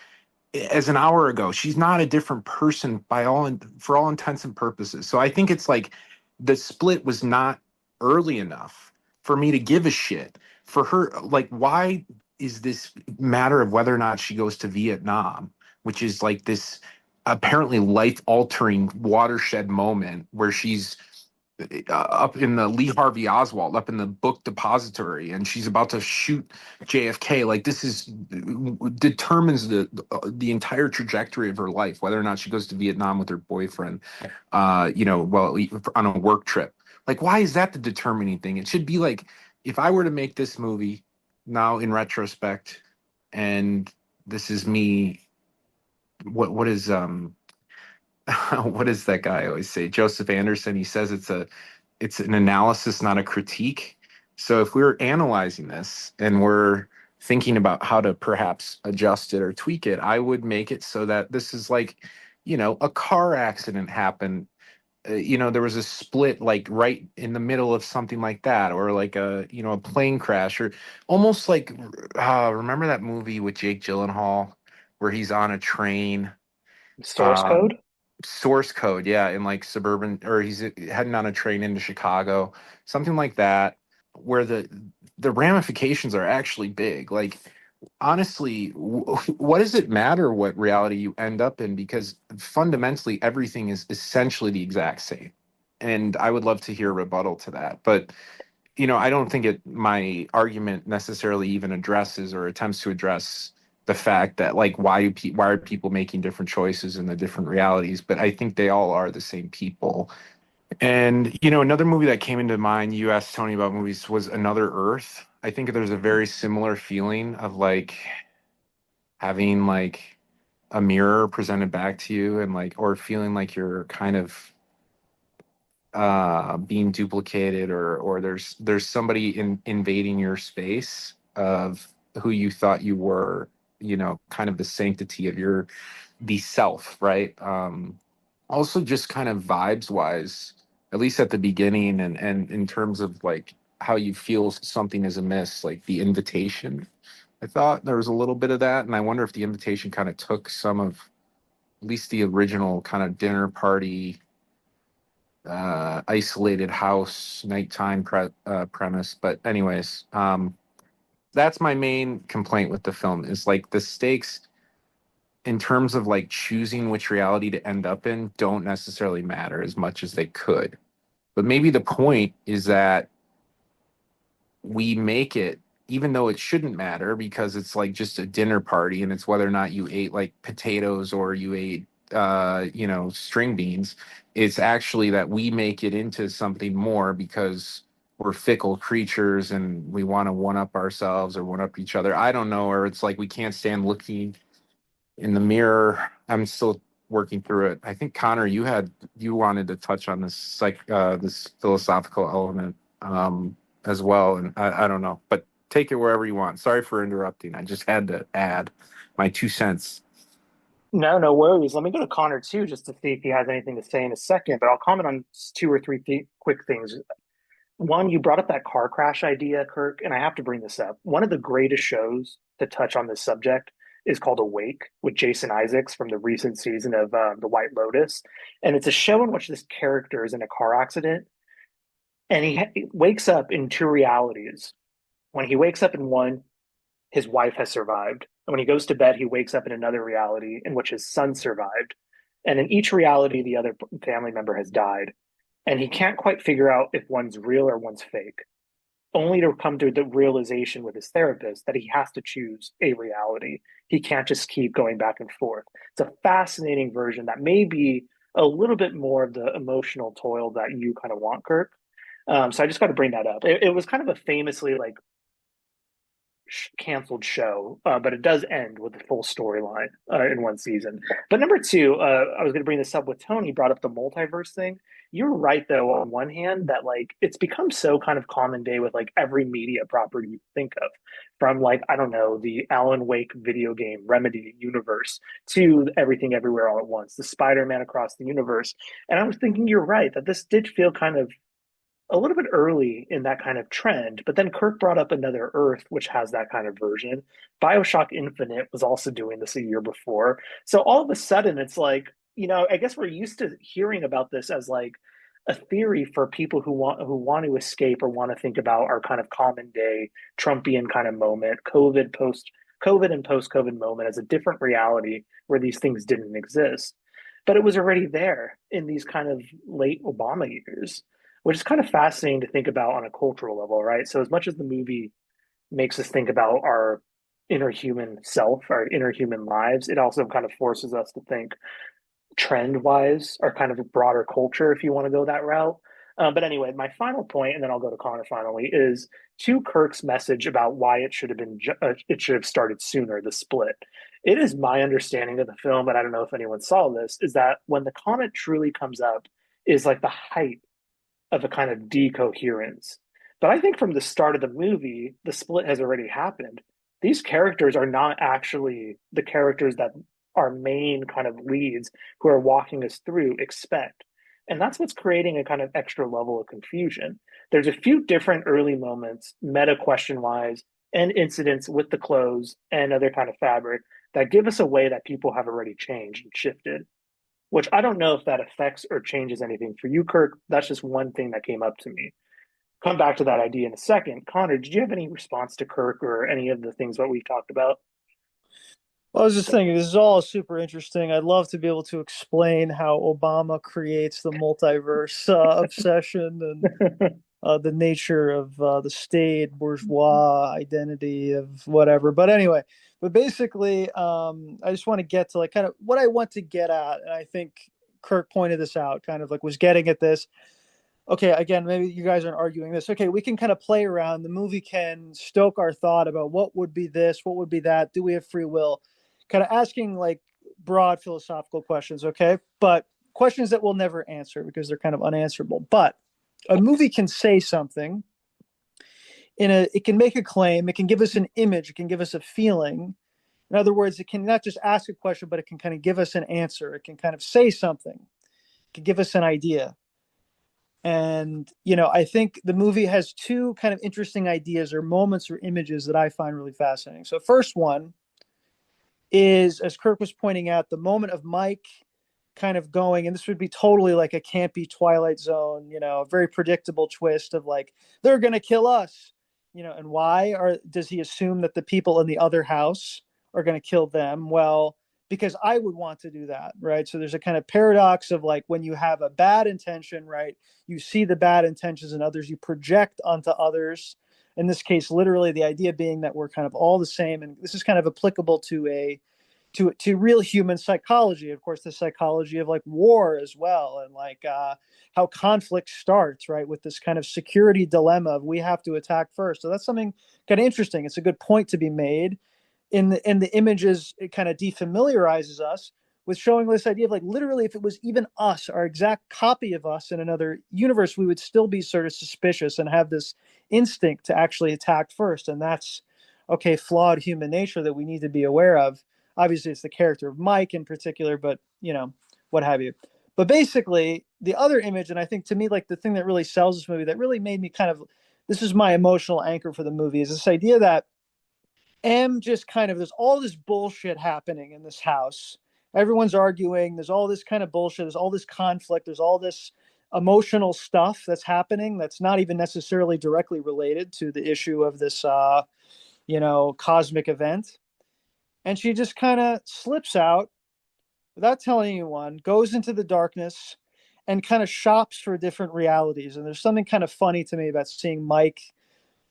as an hour ago. She's not a different person for all intents and purposes. So I think it's like the split was not early enough for me to give a shit. For her, like, why is this matter of whether or not she goes to Vietnam, which is like this apparently life altering watershed moment where she's up in the Lee Harvey Oswald, up in the book depository, and she's about to shoot JFK. Like this is determines the entire trajectory of her life, whether or not she goes to Vietnam with her boyfriend, well, on a work trip. Like, why is that the determining thing? It should be like, if I were to make this movie now in retrospect, and this is me, what is what does that guy always say? Joseph Anderson. He says it's an analysis, not a critique. So if we're analyzing this and we're thinking about how to perhaps adjust it or tweak it, I would make it so that this is like, a car accident happened. There was a split like right in the middle of something like that, or like a plane crash, or almost like remember that movie with Jake Gyllenhaal where he's on a train. Source Um, code? Source Code, yeah, in like suburban, or he's heading on a train into Chicago, something like that, where the ramifications are actually big. Like, honestly, what does it matter what reality you end up in? Because fundamentally, everything is essentially the exact same. And I would love to hear a rebuttal to that. But I don't think my argument necessarily even addresses or attempts to address the fact that like why are people making different choices in the different realities, but I think they all are the same people. And another movie that came into mind, you asked Tony about movies, was Another Earth. I think there's a very similar feeling of like having like a mirror presented back to you, and like, or feeling like you're kind of being duplicated, or there's somebody invading your space of who you thought you were, kind of the sanctity of the self, right? Also just kind of vibes wise, at least at the beginning, and in terms of like how you feel something is amiss, like The Invitation. I thought there was a little bit of that, and I wonder if The Invitation kind of took some of at least the original kind of dinner party, isolated house nighttime premise. But anyways, that's my main complaint with the film, is like the stakes in terms of like choosing which reality to end up in don't necessarily matter as much as they could. But maybe the point is that we make it, even though it shouldn't matter, because it's like just a dinner party and it's whether or not you ate like potatoes or you ate string beans. It's actually that we make it into something more because we're fickle creatures and we want to one up ourselves or one up each other. I don't know, or it's like we can't stand looking in the mirror. I'm still working through it. I think Connor, you wanted to touch on this philosophical element as well, and I don't know, but take it wherever you want. Sorry for interrupting. I just had to add my 2 cents. No, no worries. Let me go to Connor too, just to see if he has anything to say in a second. But I'll comment on two or three quick things. One, you brought up that car crash idea, Kirk, and I have to bring this up. One of the greatest shows to touch on this subject is called Awake with Jason Isaacs from the recent season of The White Lotus. And it's a show in which this character is in a car accident and he wakes up in two realities. When he wakes up in one, his wife has survived. And when he goes to bed, he wakes up in another reality in which his son survived. And in each reality, the other family member has died. And he can't quite figure out if one's real or one's fake, only to come to the realization with his therapist that he has to choose a reality. He can't just keep going back and forth. It's a fascinating version that may be a little bit more of the emotional toil that you kind of want, Kirk. So I just got to bring that up. It was kind of a famously like canceled show, but it does end with a full storyline in one season. But number two, I was going to bring this up with Tony, brought up the multiverse thing. You're right, though, on one hand, that like it's become so kind of common day with like every media property you think of, from like, I don't know, the Alan Wake video game Remedy universe to Everything Everywhere All at Once, the Spider-Man across the universe. And I was thinking, you're right, that this did feel kind of a little bit early in that kind of trend, but then Kirk brought up Another Earth, which has that kind of version. Bioshock Infinite was also doing this a year before. So all of a sudden, it's like, I guess we're used to hearing about this as like a theory for people who want to escape or want to think about our kind of common day Trumpian kind of moment, COVID and post COVID moment as a different reality where these things didn't exist. But it was already there in these kind of late Obama years, which is kind of fascinating to think about on a cultural level, right? So as much as the movie makes us think about our inner human self, our inner human lives, it also kind of forces us to think trend wise, our kind of broader culture, if you want to go that route. But anyway, my final point, and then I'll go to Connor finally, is to Kirk's message about why it should have it should have started sooner. The split. It is my understanding of the film, but I don't know if anyone saw this. Is that when the comet truly comes up, is like the height of a kind of decoherence. But I think from the start of the movie, the split has already happened. These characters are not actually the characters that our main kind of leads who are walking us through expect. And that's what's creating a kind of extra level of confusion. There's a few different early moments, meta question wise, and incidents with the clothes and other kind of fabric that give us a way that people have already changed and shifted, which I don't know if that affects or changes anything for you, Kirk. That's just one thing that came up to me. Come back to that idea in a second. Connor, did you have any response to Kirk or any of the things that we've talked about? Well, I was just thinking, this is all super interesting. I'd love to be able to explain how Obama creates the multiverse obsession and the nature of the state, bourgeois identity of whatever. But anyway, but basically, I just want to get to like kind of what I want to get at. And I think Kirk pointed this out, kind of like was getting at this. Okay, again, maybe you guys aren't arguing this. Okay, we can kind of play around. The movie can stoke our thought about what would be this, what would be that. Do we have free will? Kind of asking like broad philosophical questions, okay? But questions that we'll never answer because they're kind of unanswerable. But a movie can say something it can make a claim, it can give us an image, it can give us a feeling. In other words, it can not just ask a question, but it can kind of give us an answer. It can kind of say something. It can give us an idea. And, I think the movie has two kind of interesting ideas or moments or images that I find really fascinating. So first one is, as Kirk was pointing out, the moment of Mike kind of going, and this would be totally like a campy Twilight Zone, a very predictable twist of like, they're going to kill us, and why? Or does he assume that the people in the other house are going to kill them? Well, because I would want to do that, right? So there's a kind of paradox of like when you have a bad intention, right? You see the bad intentions in others, you project onto others. In this case, literally the idea being that we're kind of all the same. And this is kind of applicable to real human psychology. Of course, the psychology of like war as well. And like how conflict starts, right? With this kind of security dilemma of we have to attack first. So that's something kind of interesting. It's a good point to be made. In the images, it kind of defamiliarizes us with showing this idea of like literally if it was even us, our exact copy of us in another universe, we would still be sort of suspicious and have this instinct to actually attack first. And that's, okay, flawed human nature that we need to be aware of. Obviously, it's the character of Mike in particular, but, what have you. But basically, the other image, and I think to me, like the thing that really sells this movie, that really made me kind of, this is my emotional anchor for the movie, is this idea that just kind of, there's all this bullshit happening in this house. Everyone's arguing. There's all this kind of bullshit. There's all this conflict. There's all this emotional stuff that's happening that's not even necessarily directly related to the issue of this, cosmic event. And she just kind of slips out without telling anyone, goes into the darkness and kind of shops for different realities. And there's something kind of funny to me about seeing Mike,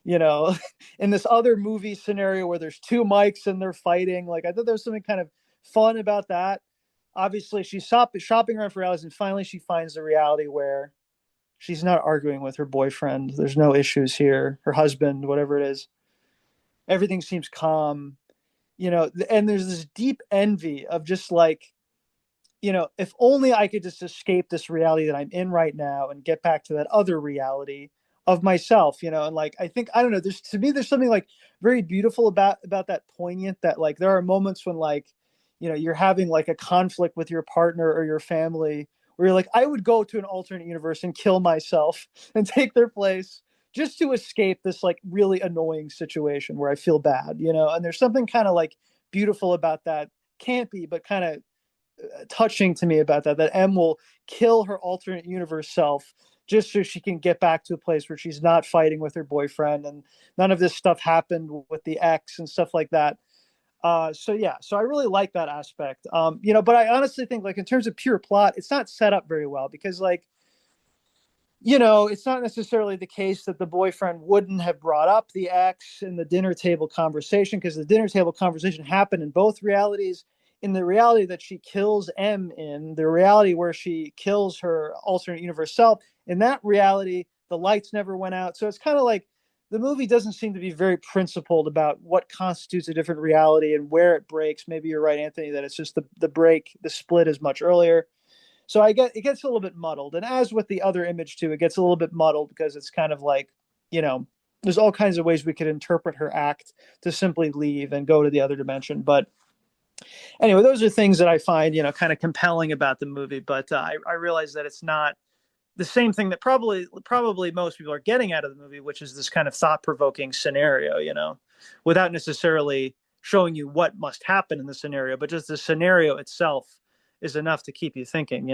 in this other movie scenario where there's two Mikes and they're fighting. Like, I thought there was something kind of fun about that. Obviously, she's shopping around for realities, and finally she finds the reality where she's not arguing with her boyfriend. There's no issues here, her husband, whatever it is. everything seems calm, and there's this deep envy of just like, if only I could just escape this reality that I'm in right now and get back to that other reality of myself, and like I don't know, there's to me there's something like very beautiful about that poignant that like there are moments when like, you're having like a conflict with your partner or your family where you're like, I would go to an alternate universe and kill myself and take their place just to escape this like really annoying situation where I feel bad, and there's something kind of like beautiful about that, campy but kind of touching to me about that M will kill her alternate universe self just so she can get back to a place where she's not fighting with her boyfriend and none of this stuff happened with the ex and stuff like that. So yeah, so I really like that aspect. But I honestly think like in terms of pure plot, it's not set up very well because like, it's not necessarily the case that the boyfriend wouldn't have brought up the ex in the dinner table conversation, because the dinner table conversation happened in both realities. In the reality that she kills M in, the reality where she kills her alternate universe self, in that reality, the lights never went out. So it's kind of like the movie doesn't seem to be very principled about what constitutes a different reality and where it breaks. Maybe you're right, Anthony, that it's just the split is much earlier. So it gets a little bit muddled, and as with the other image too, it gets a little bit muddled because it's kind of like, there's all kinds of ways we could interpret her act to simply leave and go to the other dimension. But anyway, those are things that I find kind of compelling about the movie. But I realize that it's not the same thing that probably most people are getting out of the movie, which is this kind of thought provoking scenario, without necessarily showing you what must happen in the scenario, but just the scenario itself is enough to keep you thinking.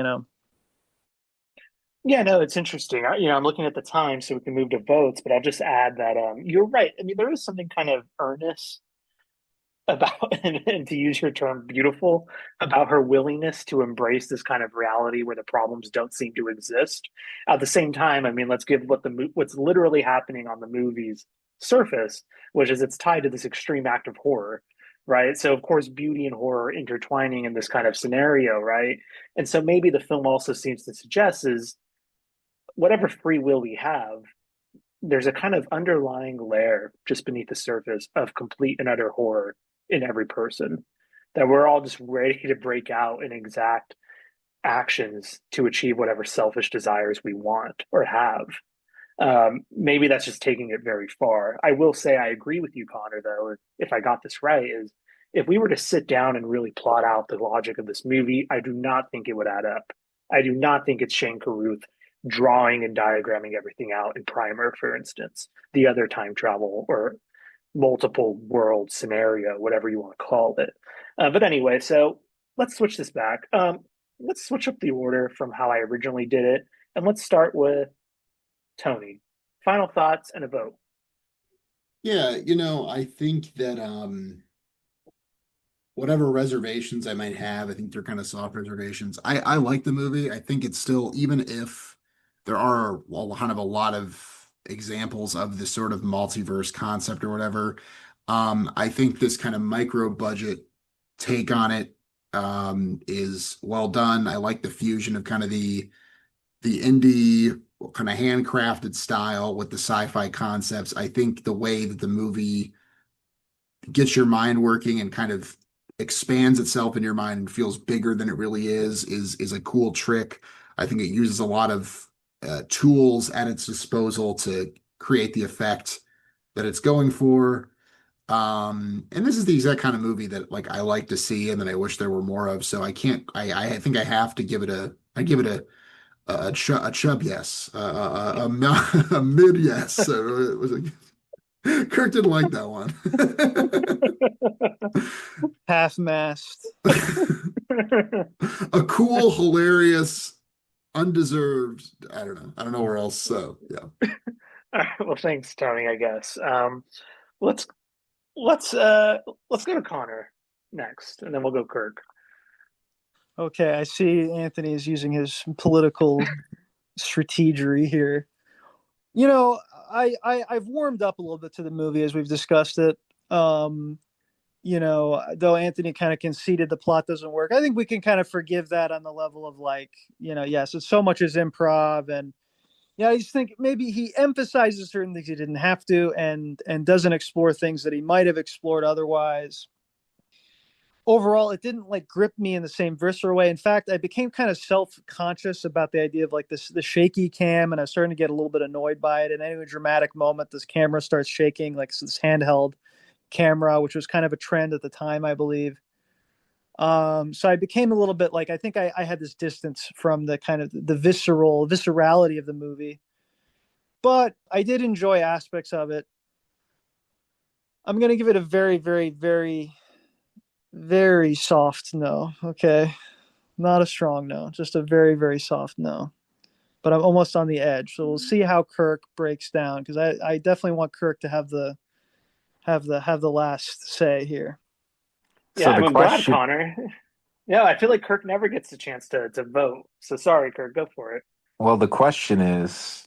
Yeah, no, it's interesting. I'm looking at the time so we can move to votes, but I'll just add that you're right. I mean, there is something kind of earnest about, and to use your term, beautiful, about her willingness to embrace this kind of reality where the problems don't seem to exist. At the same time, I mean, let's give what's literally happening on the movie's surface, which is it's tied to this extreme act of horror, right? So of course, beauty and horror intertwining in this kind of scenario, right? And so maybe the film also seems to suggest is whatever free will we have, there's a kind of underlying layer just beneath the surface of complete and utter horror in every person, that we're all just ready to break out and exact actions to achieve whatever selfish desires we want or have. Maybe that's just taking it very far. I will say I agree with you, Connor, though, if I got this right, is if we were to sit down and really plot out the logic of this movie, I do not think it would add up. I do not think it's Shane Carruth drawing and diagramming everything out in Primer, for instance, the other time travel or multiple world scenario, whatever you want to call it. But anyway, so let's switch this back. Let's switch up the order from how I originally did it, and let's start with Tony. Final thoughts and a vote. Yeah, I think that whatever reservations I might have, I think they're kind of soft reservations. I like the movie. I think it's still, even if there are kind of a lot of examples of this sort of multiverse concept or whatever, I think this kind of micro budget take on it is well done. I like the fusion of kind of the indie kind of handcrafted style with the sci-fi concepts. I think the way that the movie gets your mind working and kind of expands itself in your mind and feels bigger than it really is a cool trick. I think it uses a lot of tools at its disposal to create the effect that it's going for. And this is the exact kind of movie that like I like to see and that I wish there were more of. So I can't. I think I have to give it a. I give it a chub yes, a mid yes. So it was Kirk didn't like that one. Half-mast. A cool, hilarious, undeserved. I don't know. I don't know where else. So yeah. All right, well, thanks, Tony. I guess let's let's go to Connor next, and then we'll go Kirk. Okay, I see Anthony is using his political strategery here. I've warmed up a little bit to the movie as we've discussed it. Though Anthony kind of conceded the plot doesn't work, I think we can kind of forgive that on the level of like, yes, it's so much as improv and Yeah, I just think maybe he emphasizes certain things he didn't have to, and doesn't explore things that he might have explored otherwise. Overall, it didn't like grip me in the same visceral way. In fact, I became kind of self-conscious about the idea of like this the shaky cam, and I was starting to get a little bit annoyed by it. And any dramatic moment, this camera starts shaking, like this handheld camera, which was kind of a trend at the time, I believe. So I became a little bit like, I think I had this distance from the kind of the viscerality of the movie, but I did enjoy aspects of it. I'm gonna give it a very, very, very, very soft no. Okay, not a strong no, just a very, very soft no. But I'm almost on the edge, so we'll see how Kirk breaks down, because I definitely want Kirk to have the last say here. Yeah, So the I'm glad, question, Connor. Yeah, I feel like Kirk never gets a chance to vote. So sorry, Kirk, go for it. well, the question is,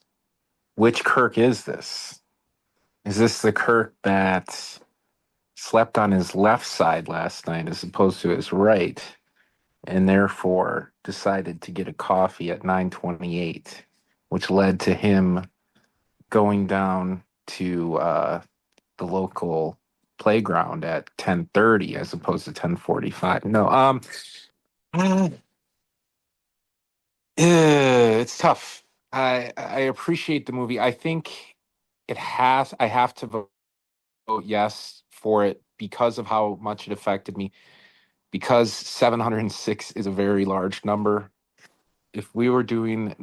which Kirk is this? Is this the Kirk that slept on his left side last night as opposed to his right, and therefore decided to get a coffee at 9:28, which led to him going down to the local playground at 10:30 as opposed to 10:45? No, it's tough. I appreciate the movie. I think I have to vote yes for it because of how much it affected me, because 706 is a very large number. If we were doing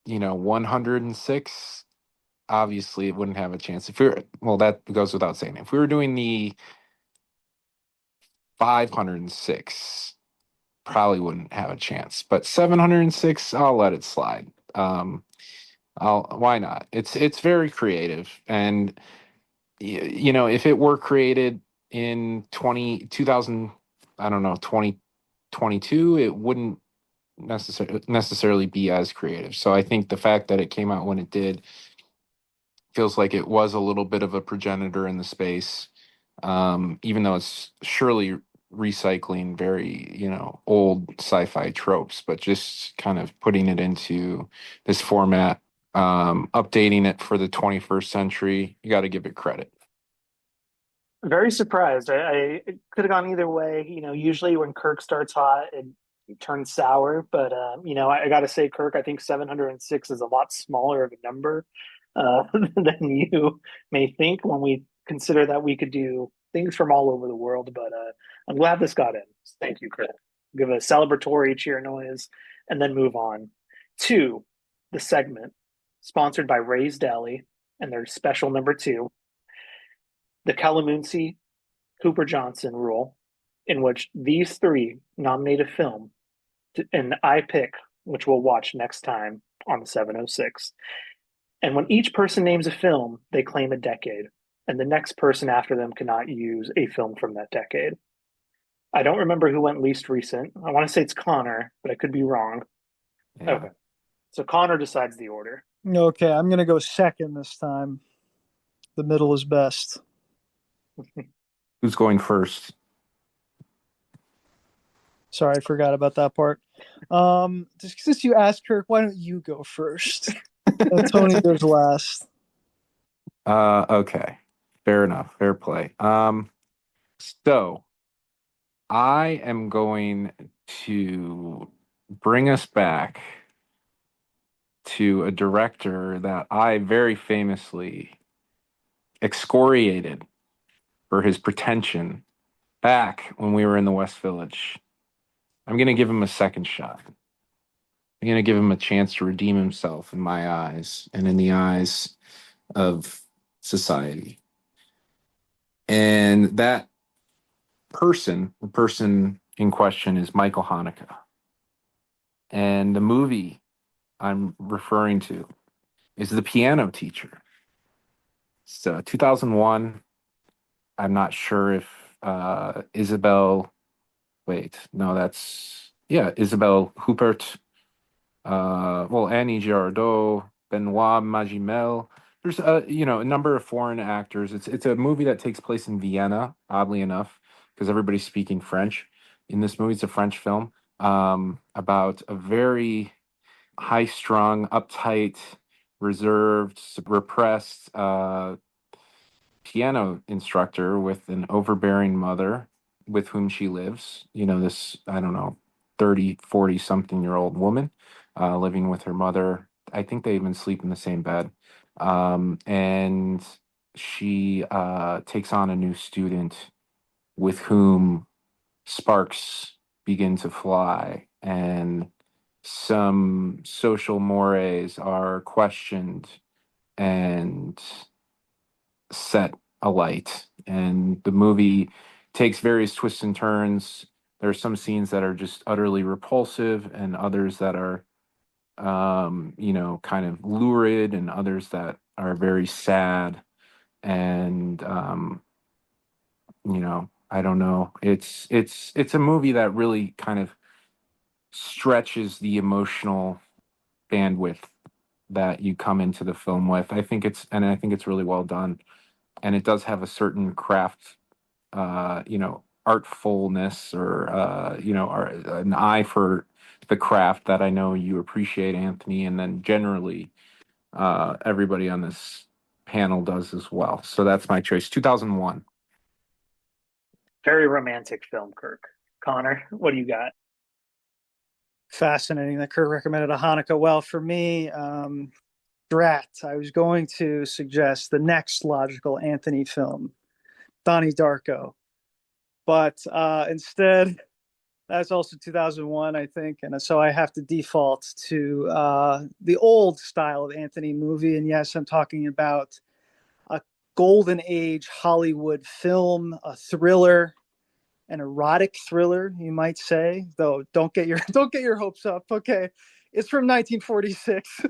106, obviously it wouldn't have a chance. If we were, well, that goes without saying. If we were doing the 506, probably wouldn't have a chance. But 706, I'll let it slide. Why not? It's very creative, and if it were created in 2000, I don't know, 2022, it wouldn't necessarily be as creative. So I think the fact that it came out when it did feels like it was a little bit of a progenitor in the space, even though it's surely recycling very, old sci-fi tropes, but just kind of putting it into this format, updating it for the 21st century. You got to give it credit. Very surprised. I it could have gone either way. Usually when Kirk starts hot, it turns sour. But I got to say, Kirk, I think 706 is a lot smaller of a number than you may think when we consider that we could do things from all over the world. But I'm glad this got in. Thank you, Kirk. Give a celebratory cheer noise and then move on to the segment sponsored by Ray's Deli and their special number two, the Calamunsi Cooper Johnson rule, in which these three nominate a film, and I pick which we'll watch next time on the 706. And when each person names a film, they claim a decade, and the next person after them cannot use a film from that decade. I don't remember who went least recent. I want to say it's Connor, but I could be wrong. Yeah. Okay. So Connor decides the order. Okay, I'm gonna go second this time. The middle is best. Who's going first? Sorry, I forgot about that part. Just since you asked, Kirk, why don't you go first? And Tony goes last. Okay. Fair enough. Fair play. So I am going to bring us back to a director that I very famously excoriated for his pretension back when we were in the West Village. I'm going to give him a second shot. I'm going to give him a chance to redeem himself in my eyes and in the eyes of society. And that the person in question is Michael Haneke. And the movie I'm referring to is The Piano Teacher. It's 2001. I'm not sure if Isabel, wait, no, Isabel Huppert, Annie Girardot, Benoit Magimel. There's a number of foreign actors. It's a movie that takes place in Vienna, oddly enough, because everybody's speaking French in this movie. It's a French film about a very high strung, uptight, reserved, repressed piano instructor with an overbearing mother with whom she lives. This, I don't know, 30, 40 something year old woman living with her mother. I think they even sleep in the same bed. And she takes on a new student with whom sparks begin to fly, and some social mores are questioned and set alight. And the movie takes various twists and turns. There are some scenes that are just utterly repulsive, and others that are, kind of lurid, and others that are very sad. And I don't know. It's a movie that really kind of stretches the emotional bandwidth that you come into the film with. I think it's really well done, and it does have a certain craft, artfulness, or an eye for the craft that I know you appreciate, Anthony, and then generally everybody on this panel does as well. So that's my choice. 2001. Very romantic film, Kirk. Connor, what do you got? Fascinating that Kurt recommended a Hanukkah. Well, for me, Drat, I was going to suggest the next logical Anthony film, Donnie Darko. But instead, that's also 2001, I think. And so I have to default to the old style of Anthony movie. And yes, I'm talking about a golden age Hollywood film, a thriller, an erotic thriller, you might say. Though don't get your don't get your hopes up. Okay, it's from 1946.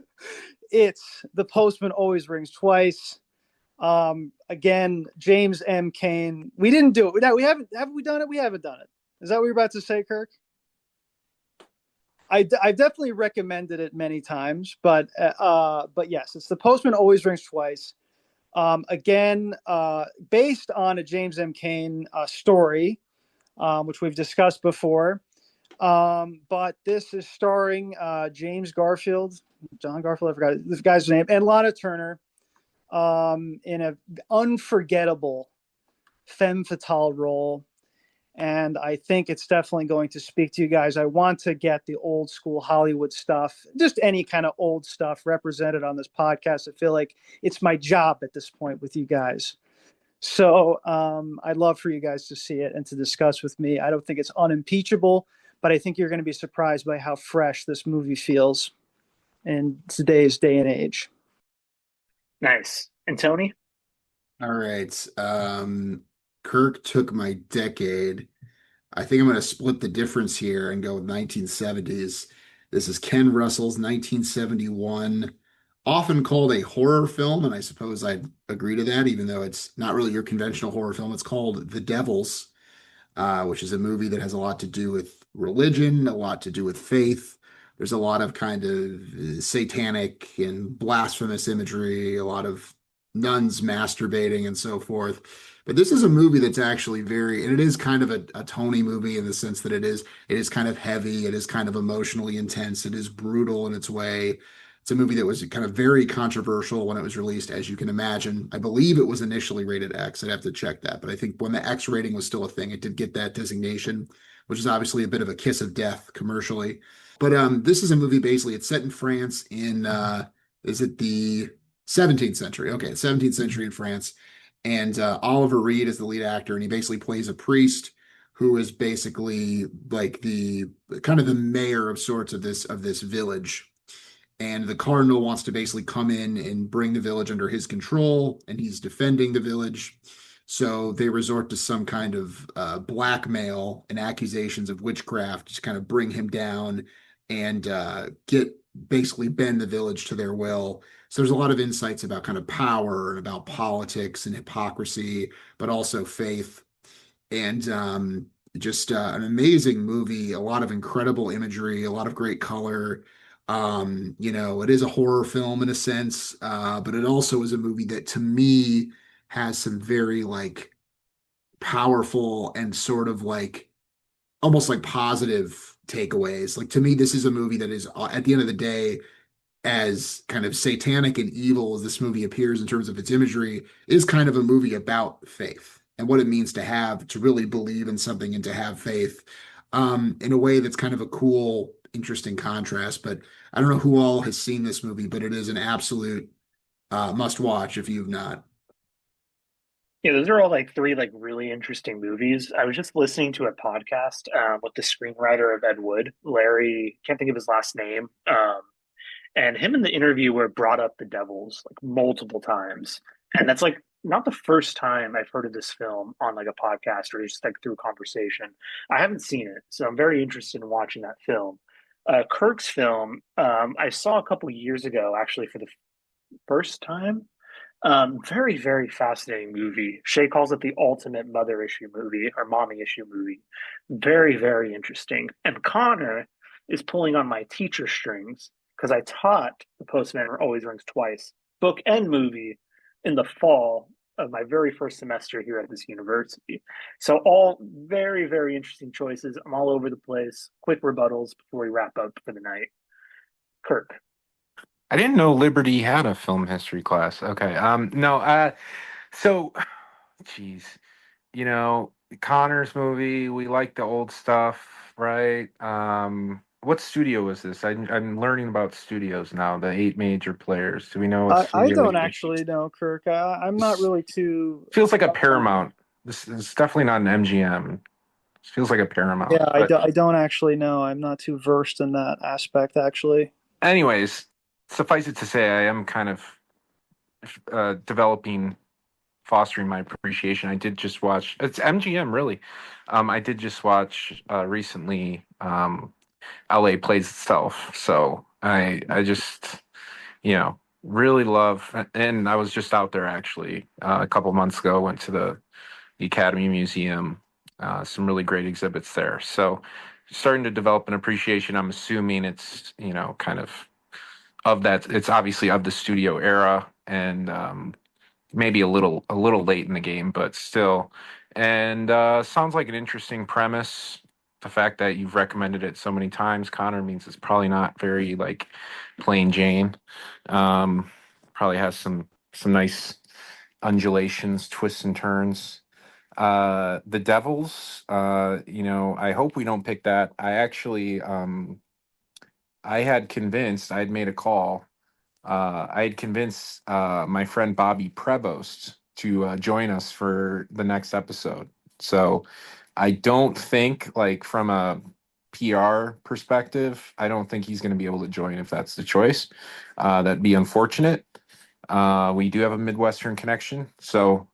It's The Postman Always Rings Twice. Again, James M. Cain. We didn't do it. No, we haven't. Have we done it? We haven't done it. Is that what you're about to say, Kirk? I've definitely recommended it many times, but yes, it's The Postman Always Rings Twice. Again, based on a James M. Cain story, which we've discussed before. But this is starring John Garfield, I forgot this guy's name, and Lana Turner in an unforgettable femme fatale role. And I think it's definitely going to speak to you guys. I want to get the old school Hollywood stuff, just any kind of old stuff represented on this podcast. I feel like it's my job at this point with you guys. So I'd love for you guys to see it and to discuss with me. I don't think it's unimpeachable, but I think you're going to be surprised by how fresh this movie feels in today's day and age. Nice. And Tony? All right. Kirk took my decade. I think I'm going to split the difference here and go with 1970s. This is Ken Russell's 1971, often called a horror film, and I suppose I'd agree to that, even though it's not really your conventional horror film. It's called The Devils, which is a movie that has a lot to do with religion, a lot to do with faith. There's a lot of kind of satanic and blasphemous imagery, a lot of nuns masturbating and so forth. But this is a movie that's actually and it is kind of a Tony movie in the sense that it is kind of heavy, it is kind of emotionally intense, it is brutal in its way. It's a movie that was kind of very controversial when it was released, as you can imagine. I believe it was initially rated X. I'd have to check that, but I think when the X rating was still a thing, it did get that designation, which is obviously a bit of a kiss of death commercially. But this is a movie basically. It's set in France in is it the 17th century? Okay, 17th century in France. And Oliver Reed is the lead actor, and he basically plays a priest who is basically like the kind of the mayor of sorts of this village. And the cardinal wants to basically come in and bring the village under his control, and he's defending the village. So they resort to some kind of blackmail and accusations of witchcraft to kind of bring him down and get basically bend the village to their will. So there's a lot of insights about kind of power and about politics and hypocrisy, but also faith. And just an amazing movie, a lot of incredible imagery, a lot of great color. It is a horror film in a sense, but it also is a movie that to me has some very powerful and sort of almost positive takeaways. Like to me, this is a movie that is at the end of the day, as kind of satanic and evil as this movie appears in terms of its imagery, is kind of a movie about faith and what it means to really believe in something and to have faith in a way that's kind of a cool, interesting contrast. But I don't know who all has seen this movie, but it is an absolute must watch if you've not. Yeah, those are all like three like really interesting movies. I was just listening to a podcast with the screenwriter of Ed Wood, Larry, can't think of his last name. And him in the interview were brought up The Devils like multiple times. And that's like not the first time I've heard of this film on like a podcast or just like through a conversation. I haven't seen it, so I'm very interested in watching that film. Kirk's film, I saw a couple years ago actually for the first time. Very, very fascinating movie. Shay calls it the ultimate mother issue movie or mommy issue movie. Very, very interesting. And Connor is pulling on my teacher strings because I taught The Postman Always Rings Twice, book and movie, in the fall of my very first semester here at this university. So all very, very interesting choices. I'm all over the place. Quick rebuttals before we wrap up for the night. Kirk. I didn't know Liberty had a film history class. Okay. No, so geez, you know, Connor's movie, we like the old stuff, right? What studio was this? I'm learning about studios now, the eight major players. Do we know what I studio don't it is? actually know, Kirk. I'm not This really too feels like a up on that. Paramount. This is definitely not an MGM. This feels like a Paramount. Yeah, But I don't actually know. I'm not too versed in that aspect, actually. anyways, suffice it to say, I am kind of developing fostering my appreciation. I did just watch. It's MGM, really. I did just watch recently. LA Plays Itself, so I just really love. And I was just out there actually a couple months ago. Went to the Academy Museum. Some really great exhibits there. So starting to develop an appreciation. I'm assuming it's kind of that. It's obviously of the studio era and maybe a little late in the game, but still. And sounds like an interesting premise. The fact that you've recommended it so many times, Connor, means it's probably not very like plain Jane. Um, Probably has some nice undulations, twists and turns. The Devils, I hope we don't pick that. I had convinced, I had made a call. I had convinced my friend Bobby Prevost to join us for the next episode. So I don't think, like, from a PR perspective, I don't think he's going to be able to join if that's the choice. That'd be unfortunate. We do have a Midwestern connection. So,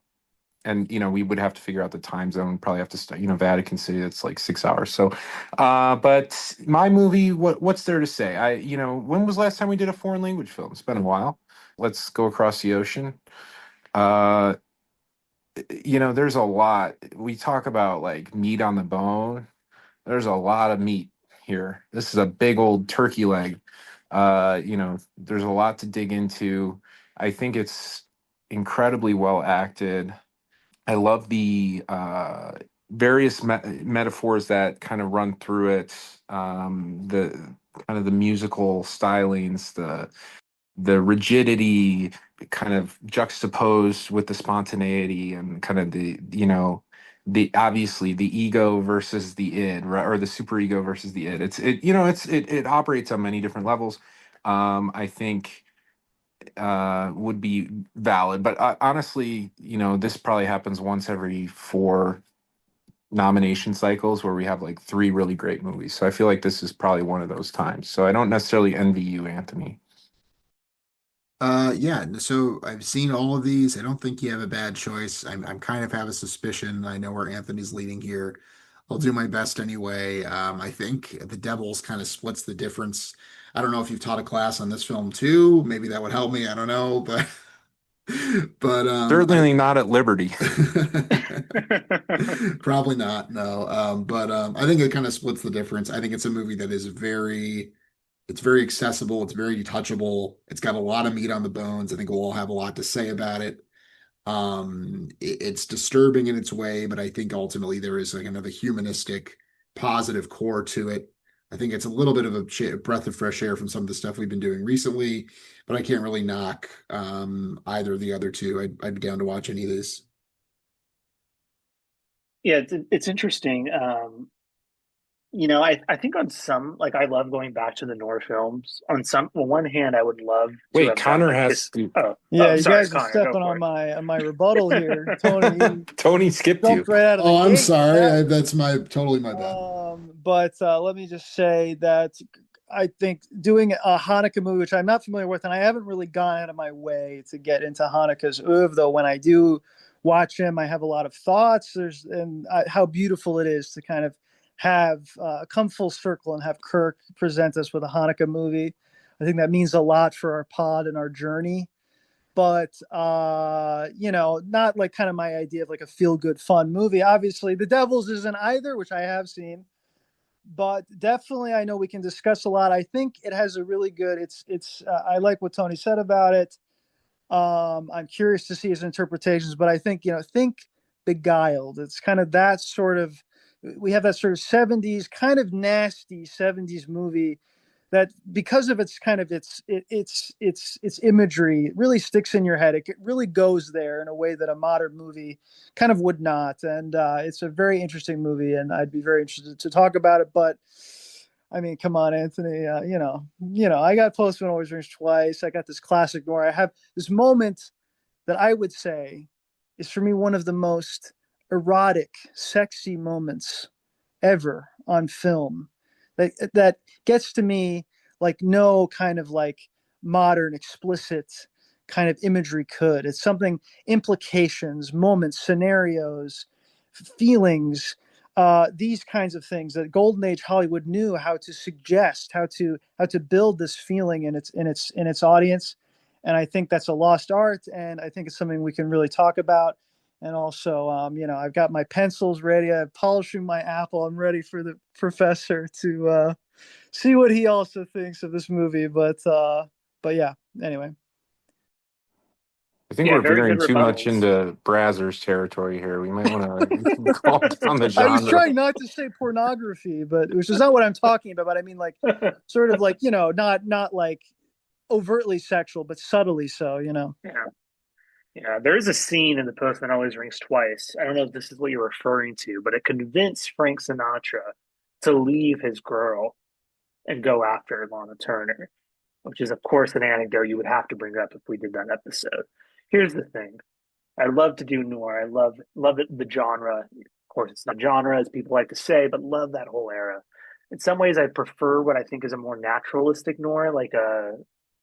and we would have to figure out the time zone. Probably have to start, Vatican City. That's like 6 hours. So, but my movie, what's there to say? When was the last time we did a foreign language film? It's been a while. Let's go across the ocean. Uh, there's a lot. We talk about like meat on the bone. There's a lot of meat here. This is a big old turkey leg. There's a lot to dig into. I think it's incredibly well acted. I love the various metaphors that kind of run through it. The kind of the musical stylings, the rigidity, kind of juxtaposed with the spontaneity, and kind of the obviously the ego versus the id, right? Or the superego versus the id. It operates on many different levels. I think would be valid. But honestly, this probably happens once every four nomination cycles where we have like three really great movies. So I feel like this is probably one of those times. So I don't necessarily envy you, Anthony. Yeah, so I've seen all of these. I don't think you have a bad choice. I'm kind of have a suspicion. I know where Anthony's leading here. I'll do my best anyway. I think The Devils kind of splits the difference. I don't know if you've taught a class on this film too. Maybe that would help me. I don't know, but but I Certainly not at Liberty. probably not. No. But I think it kind of splits the difference. I think it's a movie that is it's very accessible. It's very touchable. It's got a lot of meat on the bones. I think we'll all have a lot to say about it. It's disturbing in its way, but I think ultimately there is like another humanistic, positive core to it. I think it's a little bit of a breath of fresh air from some of the stuff we've been doing recently, but I can't really knock either of the other two. I'd be down to watch any of this. Yeah, it's interesting. I think on some, like, I love going back to the Noir films. On one hand, I would love to Wait, have done Connor like has Kiss. to. Yeah, Oh, you sorry, guys are Connor, go stepping for on it. my rebuttal here. Tony, you Tony skipped you. jumped right out of the Oh, I'm gate with sorry. that one. That's my totally my bad. But let me just say that I think doing a Hanukkah movie, which I'm not familiar with, and I haven't really gone out of my way to get into Hanukkah's oeuvre, though when I do watch him, I have a lot of thoughts. How beautiful it is to kind of have come full circle and have Kirk present us with a Hanukkah movie. I think that means a lot for our pod and our journey. But not like kind of my idea of like a feel good fun movie. Obviously, The Devils isn't either, which I have seen, but definitely I know we can discuss a lot. I think it has a really good. It's. I like what Tony said about it. I'm curious to see his interpretations, but I think think Beguiled. It's kind of that sort of. We have that sort of '70s kind of nasty '70s movie that because of its kind of its imagery it really sticks in your head. It really goes there in a way that a modern movie kind of would not. And it's a very interesting movie, and I'd be very interested to talk about it. But I mean, come on, Anthony. I got Postman Always Rings Twice. I got this classic noir. I have this moment that I would say is for me one of the most erotic, sexy moments ever on film. That gets to me like no kind of like modern explicit kind of imagery could. It's something implications, moments, scenarios, feelings, these kinds of things that Golden Age Hollywood knew how to suggest, how to build this feeling in its audience. And I think that's a lost art, and I think it's something we can really talk about. And also, I've got my pencils ready. I'm polishing my apple. I'm ready for the professor to see what he also thinks of this movie. But yeah. Anyway, I think Yeah, we're very good veering too much rebuttals. into Brazzers territory here. We might want to calm down the I was genre. trying not to say pornography, which is not what I'm talking about. But I mean, like, sort of like not like overtly sexual, but subtly so. Yeah, yeah. There is a scene in The Postman Always Rings Twice. I don't know if this is what you're referring to, but it convinced Frank Sinatra to leave his girl and go after Lana Turner, which is, of course, an anecdote you would have to bring up if we did that episode. Here's the thing: I love to do noir. I love it, the genre. Of course, it's not genre as people like to say, but love that whole era. In some ways, I prefer what I think is a more naturalistic noir, like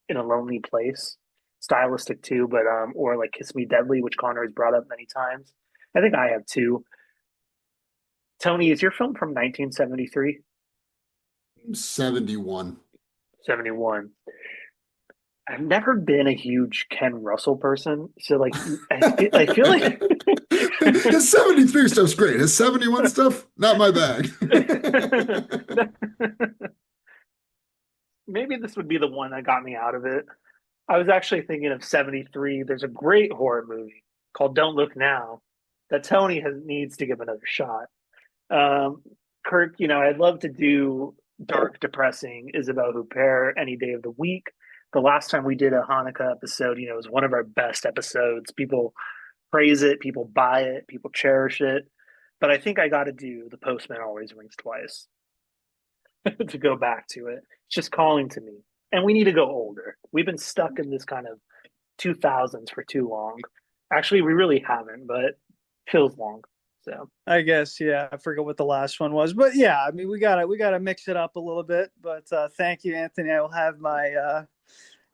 In a Lonely Place, stylistic too, but or like Kiss Me Deadly, which Connor has brought up many times. I think I have too. Tony, is your film from 1973? 71. 71. I've never been a huge Ken Russell person, so like I feel like His 73 stuff's great. His 71 stuff, not my bag. maybe this would be the one that got me out of it. I was actually thinking of 73. There's a great horror movie called Don't Look Now that Tony needs to give another shot. Um, Kirk, I'd love to do dark, depressing Isabelle Huppert any day of the week. The last time we did a Hanukkah episode, it was one of our best episodes. People praise it, people buy it, people cherish it. But I think I got to do The Postman Always Rings Twice to go back to it. It's just calling to me. And we need to go older. We've been stuck in this kind of 2000s for too long. Actually, we really haven't, but it feels long. So I guess, yeah, I forget what the last one was, but yeah, I mean, we gotta mix it up a little bit. But thank you, Anthony. I will have my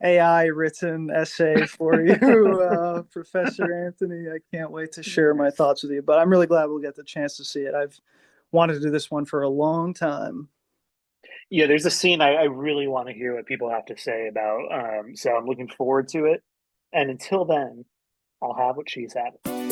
AI written essay for you, Professor Anthony. I can't wait to share my thoughts with you. But I'm really glad we'll get the chance to see it. I've wanted to do this one for a long time. yeah, there's a scene I really want to hear what people have to say about. So I'm looking forward to it. And until then, I'll have what she's had.